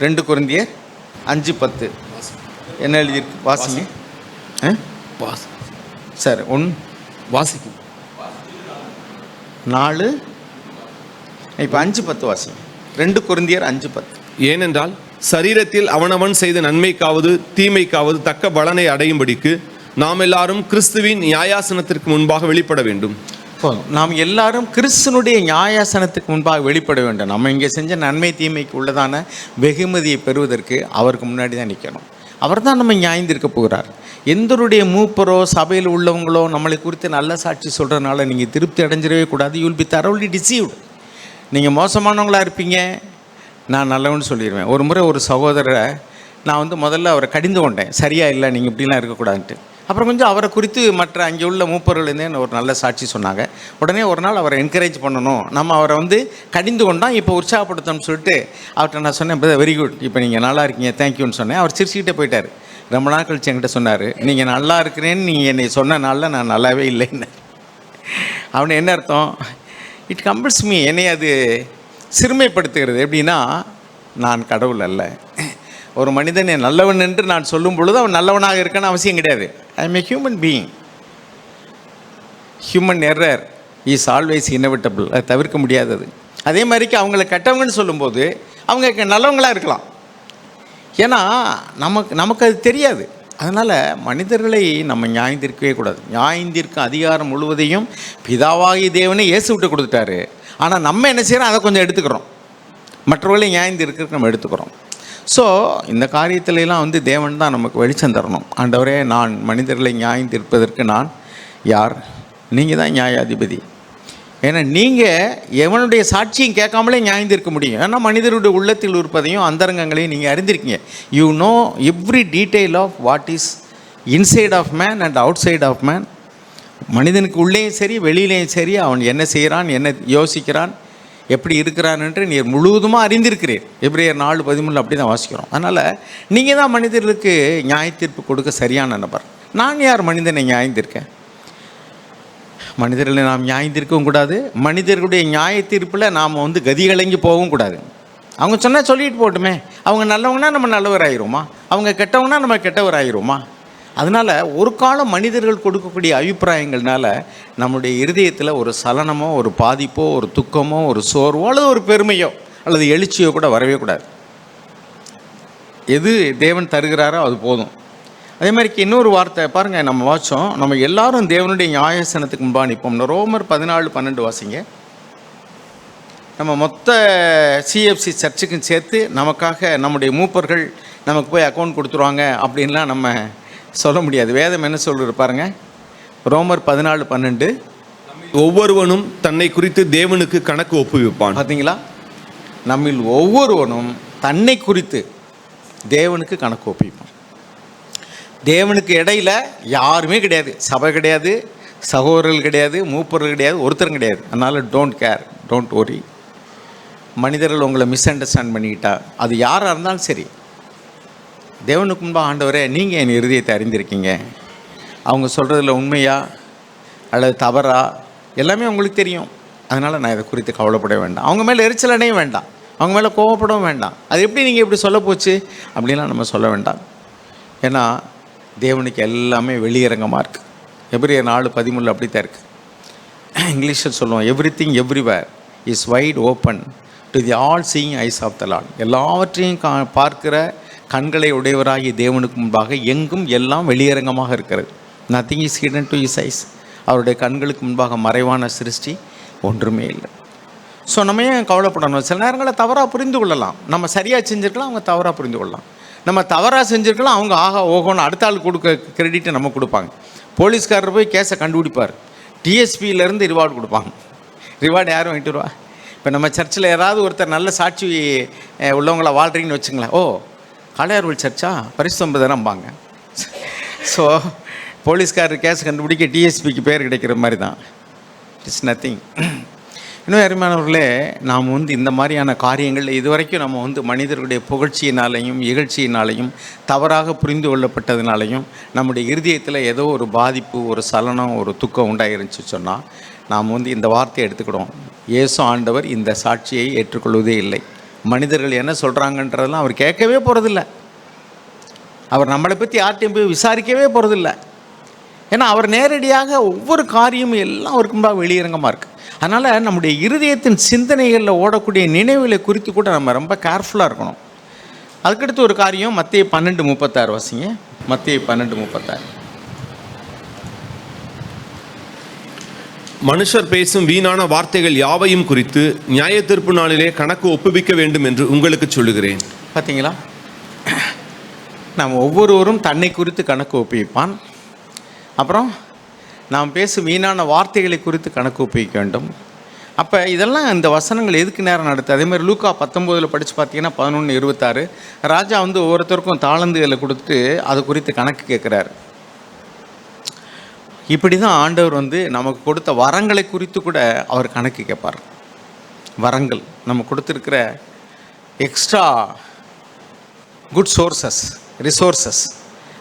2 கொரிந்தியர் 5:10 என்ன எழுதியிருக்கு? வாசிங்க சார். வாசிக்கும் 4 இப்போ 5:10 வாசி. 2 கொரிந்தியர் 5:10. ஏனென்றால் சரீரத்தில் அவனவன் செய்த நன்மைக்காவது தீமைக்காவது தக்க பலனை அடையும்படிக்கு நாம் எல்லாரும் கிறிஸ்துவின் நியாயாசனத்திற்கு முன்பாக வெளிப்பட வேண்டும். நாம் எல்லாரும் கிறிஸ்துனுடைய நியாயாசனத்துக்கு முன்பாக வெளிப்பட வேண்டும். நம்ம இங்கே செஞ்ச நன்மை தீமைக்கு உள்ளதான வெகுமதியை பெறுவதற்கு அவருக்கு முன்னாடி தான் நிற்கணும். அவர் தான் நம்ம நியாயந்திருக்க போகிறார். எந்தருடைய மூப்பரோ சபையில் உள்ளவங்களோ நம்மளை குறித்து நல்ல சாட்சி சொல்கிறதுனால நீங்கள் திருப்தி அடைஞ்சிடவே கூடாது. You will be தரோலி deceived. நீங்கள் மோசமானவங்களாக இருப்பீங்க, நான் நல்லவன்னு சொல்லிடுவேன். ஒரு முறை ஒரு சகோதரரை நான் முதல்ல அவரை கடிந்து கொண்டேன், சரியா இல்லை, நீங்கள் இப்படிலாம் இருக்கக்கூடாதுன்ட்டு. அப்புறம் கொஞ்சம் அவரை குறித்து மற்ற அங்கே உள்ள மூப்பர்கள்லேருந்தே ஒரு நல்ல சாட்சி சொன்னாங்க. உடனே ஒரு நாள் அவரை என்கரேஜ் பண்ணணும், நம்ம அவரை கடிந்து கொண்டோம், இப்போ உற்சாகப்படுத்தணும்னு சொல்லிட்டு அவர்கிட்ட நான் சொன்னேன், வெரி குட், இப்போ நீங்கள் நல்லா இருக்கீங்க, தேங்க்யூன்னு சொன்னேன். அவர் சிரிச்சுக்கிட்டே போயிட்டார். ரொம்ப நாள் கழிச்சு என்கிட்ட சொன்னார், நீங்கள் நல்லா இருக்கிறேன்னு நீங்கள் என்னை சொன்ன நாளில் நான் நல்லாவே இல்லைன்னு. அவனை என்ன அர்த்தம்? இட் கம்பல்ஸ் மீ, என்னை அது சிறுமைப்படுத்துகிறது. எப்படின்னா, நான் கடவுள் அல்ல. ஒரு மனிதன் நல்லவன் என்று நான் சொல்லும் பொழுது அவன் நல்லவனாக இருக்கான்னு அவசியம் கிடையாது. I M A human being. Human error is always inevitable. அது தவிர்க்க முடியாதது. அதே மாதிரிக்கு அவங்கள கெட்டவங்கன்னு சொல்லும்போது அவங்க நல்லவங்களாக இருக்கலாம். ஏன்னா நமக்கு அது தெரியாது. அதனால் மனிதர்களை நம்ம நியாயந்திருக்கவே கூடாது. நியாயந்திருக்கும் அதிகாரம் முழுவதையும் பிதாவாகி தேவனே இயேசு விட்டு கொடுத்துட்டாரு. ஆனால் நம்ம என்ன செய்கிறோம், அதை கொஞ்சம் எடுத்துக்கிறோம். மற்றவர்களை நியாயந்திருக்கிறதுக்கு நம்ம எடுத்துக்கிறோம். ஸோ இந்த காரியத்திலலாம் தேவன் தான் நமக்கு வெளிச்சம் தரணும். ஆண்டவரே, நான் மனிதர்களை நியாயந்திருப்பதற்கு நான் யார்? நீங்கள் தான் நியாயாதிபதி. ஏன்னா நீங்கள் எவனுடைய சாட்சியும் கேட்காமலே நியாயந்திருக்க முடியும். ஏன்னா மனிதருடைய உள்ளத்தில் இருப்பதையும் அந்தரங்கங்களையும் நீங்கள் அறிந்திருக்கீங்க. You know every detail of what is inside of man and outside of man. மனிதனுக்கு உள்ளேயும் சரி வெளியிலேயும் சரி அவன் என்ன செய்கிறான், என்ன யோசிக்கிறான், எப்படி இருக்கிறான் என்று நீர் முழுவதுமாக அறிந்திருக்கிறீர். எபிரேயர் 4:13 அப்படி தான் வாசிக்கிறோம். அதனால் நீங்கள் தான் மனிதர்களுக்கு நியாயத்தீர்ப்பு கொடுக்க சரியான நபர். நான் யார் மனிதனை நியாயந்திருக்கேன்? மனிதர்களை நாம் நியாயந்திருக்கவும் கூடாது. மனிதர்களுடைய நியாய தீர்ப்பில் நாம் கதிகலங்கி போகவும் கூடாது. அவங்க சொன்னால் சொல்லிட்டு போட்டுமே. அவங்க நல்லவங்கன்னா நம்ம நல்லவர் ஆகிருமா, அவங்க கெட்டவங்கன்னா நம்ம கெட்டவர் ஆகிருமா? அதனால் ஒரு காலம் மனிதர்கள் கொடுக்கக்கூடிய அபிப்பிராயங்கள்னால நம்முடைய இருதயத்தில் ஒரு சலனமோ, ஒரு பாதிப்போ, ஒரு துக்கமோ, ஒரு சோர்வோ அல்லது ஒரு பெருமையோ அல்லது எழுச்சியோ கூட வரவே கூடாது. எது தேவன் தருகிறாரோ அது போதும். அதே மாதிரி இன்னொரு வார்த்தை பாருங்கள், நம்ம வாட்சோம், நம்ம எல்லாரும் தேவனுடைய நியாயாசனத்துக்கு முன்பாக நிற்போம். ரோமர் 14:12 வாசிங்க. நம்ம மொத்த சிஎஃப்சி சர்ச்சுக்கும் சேர்த்து நமக்காக நம்முடைய மூப்பர்கள் நமக்கு போய் அக்கௌண்ட் கொடுத்துருவாங்க அப்படின்லாம் நம்ம சொல்ல முடியாது. வேதம் என்ன சொல்கிறது பாருங்க, ரோமர் 14:12. ஒவ்வொருவனும் தன்னை குறித்து தேவனுக்கு கணக்கு ஒப்புவிப்பான். பார்த்தீங்களா, நம்மில் ஒவ்வொருவனும் தன்னை குறித்து தேவனுக்கு கணக்கு ஒப்புவிப்பான். தேவனுக்கு இடையில் யாருமே கிடையாது, சபை கிடையாது, சகோதரர்கள் கிடையாது, மூப்பர்கள் கிடையாது, ஒருத்தரும் கிடையாது. அதனால் டோன்ட் கேர், டோன்ட் ஒரி. மனிதர்கள் உங்களை மிஸ் அண்டர்ஸ்டாண்ட் பண்ணிக்கிட்டா, அது யாராக இருந்தாலும் சரி, தேவனுக்கு முன்பாக ஆண்டவரே நீங்கள் என் இருதயத்தை அறிந்திருக்கீங்க, அவங்க சொல்கிறதுல உண்மையா அல்லது தவறா எல்லாமே உங்களுக்கு தெரியும், அதனால் நான் இதை குறித்து கவலைப்பட வேண்டாம், அவங்க மேலே எரிச்சல் அடைய வேண்டாம், அவங்க மேலே கோவப்படவும் வேண்டாம். அது எப்படி நீங்கள் இப்படி சொல்ல போச்சு அப்படின்லாம் நம்ம சொல்ல வேண்டாம். ஏன்னா தேவனுக்கு எல்லாமே வெளியரங்கமாக இருக்குது. எபிரேயர் 4:13 அப்படி தான் இருக்குது. இங்கிலீஷில் சொல்லுவோம், everything everywhere is wide open to the all seeing eyes of the Lord. எல்லாவற்றையும் பார்க்கிற கண்களை உடையவராகிய தேவனுக்கு முன்பாக எங்கும் எல்லாம் வெளியரங்கமாக இருக்கிறது. Nothing is hidden to his eyes. அவருடைய கண்களுக்கு முன்பாக மறைவான சிருஷ்டி ஒன்றுமே இல்லை. ஸோ நம்ம ஏன் கவலைப்படணும்? சில நேரங்களில் தவறாக புரிந்து கொள்ளலாம். நம்ம சரியாக செஞ்சுருக்கலாம், அவங்க தவறாக புரிந்து கொள்ளலாம். நம்ம தவறாக செஞ்சுருக்கலாம், அவங்க ஆகா ஓகோன்னு அடுத்த ஆள் கொடுக்க கிரெடிட்டை நம்ம கொடுப்பாங்க. போலீஸ்காரர் போய் கேஸை கண்டுபிடிப்பார், டிஎஸ்பியிலேருந்து ரிவார்டு கொடுப்பாங்க. ரிவார்டு யாரும் வாங்கிட்டு வருவா? இப்போ நம்ம சர்ச்சில் யாராவது ஒருத்தர் நல்ல சாட்சி உள்ளவங்கள வாழ்கிறீங்கன்னு வச்சுங்களேன், ஓ காளையார்வல் சர்ச்சா பரிசுத்தம்பதானம்பாங்க. ஸோ போலீஸ்காரர் கேஸ் கண்டுபிடிக்க டிஎஸ்பிக்கு பேர் கிடைக்கிற மாதிரி தான். It's nothing. இன்னும் அருமையானவர்களே, நாம் இந்த மாதிரியான காரியங்கள் இதுவரைக்கும் நம்ம மனிதர்களுடைய புகழ்ச்சியினாலையும் இகழ்ச்சியினாலையும் தவறாக புரிந்து கொள்ளப்பட்டதுனாலையும் நம்முடைய இருதயத்தில் ஏதோ ஒரு பாதிப்பு, ஒரு சலனம், ஒரு துக்கம் உண்டாயிருந்துச்சு சொன்னால் நாம் இந்த வார்த்தையை எடுத்துக்கிடுவோம். இயேசு ஆண்டவர் இந்த சாட்சியை ஏற்றுக்கொள்வதே இல்லை. மனிதர்கள் என்ன சொல்கிறாங்கன்றதெல்லாம் அவர் கேட்கவே போகிறதில்ல. அவர் நம்மளை பற்றி யார்ட்டையும் போய் விசாரிக்கவே போகிறதில்ல. ஏன்னா அவர் நேரடியாக ஒவ்வொரு காரியமும் எல்லாம் அவருக்கு முன்பாக வெளியரங்கமாக இருக்குது. அதனால் நம்முடைய இருதயத்தின் சிந்தனைகளில் ஓடக்கூடிய நினைவுகளை குறித்து கூட நம்ம ரொம்ப கேர்ஃபுல்லாக இருக்கணும். அதுக்கடுத்து ஒரு காரியம், மத்தேயு 12:36 வாசிங்க. மத்தேயு 12:36. மனுஷர் பேசும் வீணான வார்த்தைகள் யாவையும் குறித்து நியாய தீர்ப்பு நாளிலே கணக்கு ஒப்புவிக்க வேண்டும் என்று உங்களுக்கு சொல்லுகிறேன். பார்த்தீங்களா, நாம் ஒவ்வொருவரும் தன்னை குறித்து கணக்கு ஒப்புவிப்பான். அப்புறம் நாம் பேசும் வீணான வார்த்தைகளை குறித்து கணக்கு ஒப்புவிக்க வேண்டும். அப்போ இதெல்லாம் இந்த வசனங்கள் எதுக்கு நேரம் நடத்துது? அதேமாதிரி லூக்கா 19 படித்து பார்த்தீங்கன்னா 11:26 ராஜா ஒவ்வொருத்தருக்கும் தாளந்துகளை கொடுத்துட்டு அது குறித்து கணக்கு கேட்குறாரு. இப்படி தான் ஆண்டவர் நமக்கு கொடுத்த வரங்களை குறித்து கூட அவர் கணக்கு கேட்பார். வரங்கள் நம்ம கொடுத்துருக்கிற எக்ஸ்ட்ரா குட் சோர்சஸ், ரிசோர்ஸஸ்,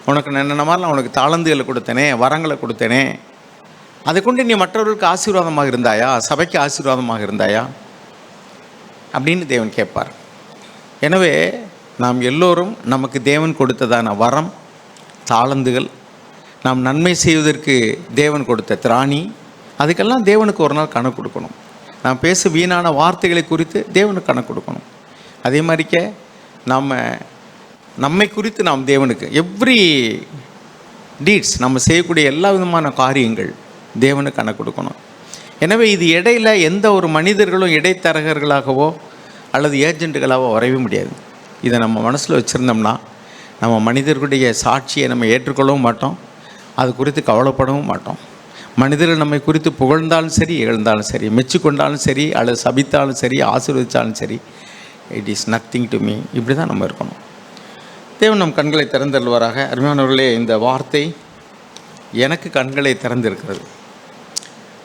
உனக்கு என்னென்ன மாதிரிலாம் உனக்கு தாளந்துகளை கொடுத்தேனே, வரங்களை கொடுத்தேனே, அதை கொண்டு நீ மற்றவர்களுக்கு ஆசீர்வாதமாக இருந்தாயா, சபைக்கு ஆசீர்வாதமாக இருந்தாயா அப்படின்னு தேவன் கேட்பார். எனவே நாம் எல்லோரும் நமக்கு தேவன் கொடுத்ததான வரம், தாளந்துகள், நாம் நன்மை செய்வதற்கு தேவன் கொடுத்த திராணி, அதுக்கெல்லாம் தேவனுக்கு ஒரு நாள் கணக்கு கொடுக்கணும். நாம் பேச வீணான வார்த்தைகளை குறித்து தேவனுக்கு கணக்கு கொடுக்கணும். அதே மாதிரிக்க நம்மை குறித்து நாம் தேவனுக்கு எவ்ரி டீட்ஸ், நம்ம செய்யக்கூடிய எல்லா விதமான காரியங்கள் தேவனுக்கு கணக்கு கொடுக்கணும். எனவே இது இடையில் எந்த ஒரு மனிதர்களும் இடைத்தரகர்களாகவோ அல்லது ஏஜென்ட்டுகளாகவோ வரவே முடியாது. இதை நம்ம மனசில் வச்சுருந்தோம்னா நம்ம மனிதர்களுடைய சாட்சியை நம்ம ஏற்றுக்கொள்ளவும் மாட்டோம், அது குறித்து கவலைப்படவும் மாட்டோம். மனிதர்கள் நம்மை குறித்து புகழ்ந்தாலும் சரி, இகழ்ந்தாலும் சரி, மெச்சுக்கொண்டாலும் சரி, அல்லது சபித்தாலும் சரி, ஆசீர்வதித்தாலும் சரி, it is nothing to me, இப்படி தான் நம்ம இருக்கணும். தேவன் நம் கண்களை திறந்தல்வாராக. அருமையானவர்களே, இந்த வார்த்தை எனக்கு கண்களை திறந்திருக்கிறது.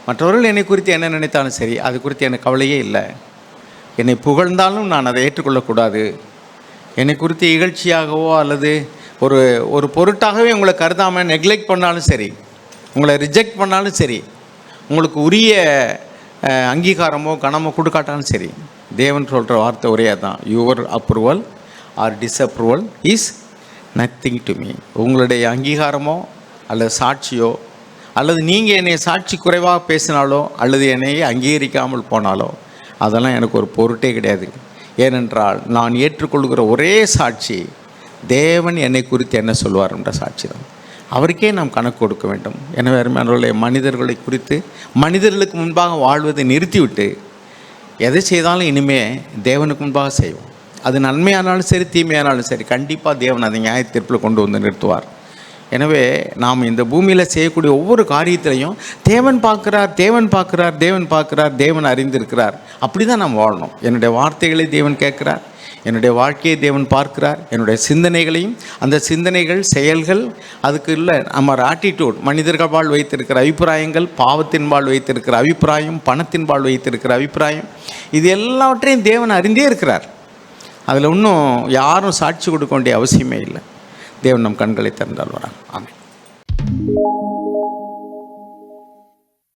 மற்றவர்கள் என்னை குறித்து என்ன நினைத்தாலும் சரி, அது குறித்து எனக்கு கவலையே இல்லை. என்னை புகழ்ந்தாலும் நான் அதை ஏற்றுக்கொள்ளக்கூடாது. என்னை குறித்து இகழ்ச்சியாகவோ அல்லது ஒரு பொருட்டாகவே உங்களை கருதாமல் நெக்லெக்ட் பண்ணாலும் சரி, உங்களை ரிஜெக்ட் பண்ணாலும் சரி, உங்களுக்கு உரிய அங்கீகாரமோ கனமோ கொடுக்காட்டாலும் சரி, தேவன் சொல்கிற வார்த்தை ஒரே தான், your approval or disapproval is nothing to me. உங்களுடைய அங்கீகாரமோ அல்லது சாட்சியோ அல்லது நீங்கள் என்னை சாட்சி குறைவாக பேசினாலோ அல்லது என்னை அங்கீகரிக்காமல் போனாலோ அதெல்லாம் எனக்கு ஒரு பொருட்டே கிடையாது. ஏனென்றால் நான் ஏற்றுக்கொள்கிற ஒரே சாட்சி தேவன் என்னை குறித்து என்ன சொல்வார் என்ற சாட்சி தான். அவருக்கே நாம் கணக்கு கொடுக்க வேண்டும். எனவே அருமையானவர்களே, மனிதர்களை குறித்து மனிதர்களுக்கு முன்பாக வாழ்வதை நிறுத்திவிட்டு எதை செய்தாலும் இனிமே தேவனுக்கு முன்பாக செய்வோம். அது நன்மையானாலும் சரி, தீமையானாலும் சரி, கண்டிப்பாக தேவன் அதை நியாய தீர்ப்பில் கொண்டு வந்து நிறுத்துவார். எனவே நாம் இந்த பூமியில் செய்யக்கூடிய ஒவ்வொரு காரியத்திலையும் தேவன் பார்க்குறார், தேவன் பார்க்குறார், தேவன் பார்க்குறார், தேவன் அறிந்திருக்கிறார். அப்படி தான் நாம் வாழணும். என்னுடைய வார்த்தைகளை தேவன் கேட்குறார், என்னுடைய வாழ்க்கையை தேவன் பார்க்கிறார், என்னுடைய சிந்தனைகளையும், அந்த சிந்தனைகள், செயல்கள், அதுக்கு இல்லை நம்ம ஆட்டிடியூட், மனிதர்கள் வைத்திருக்கிற அபிப்பிராயங்கள், பாவத்தின்பால் வைத்திருக்கிற அபிப்பிராயம், பணத்தின்பால் வைத்திருக்கிற அபிப்பிராயம், இது எல்லாவற்றையும் தேவன் அறிந்தே இருக்கிறார். அதில் இன்னும் யாரும் சாட்சி கொடுக்க வேண்டிய அவசியமே இல்லை. தேவன் நம் கண்களை திறந்தால் வராங்க. ஆமென்.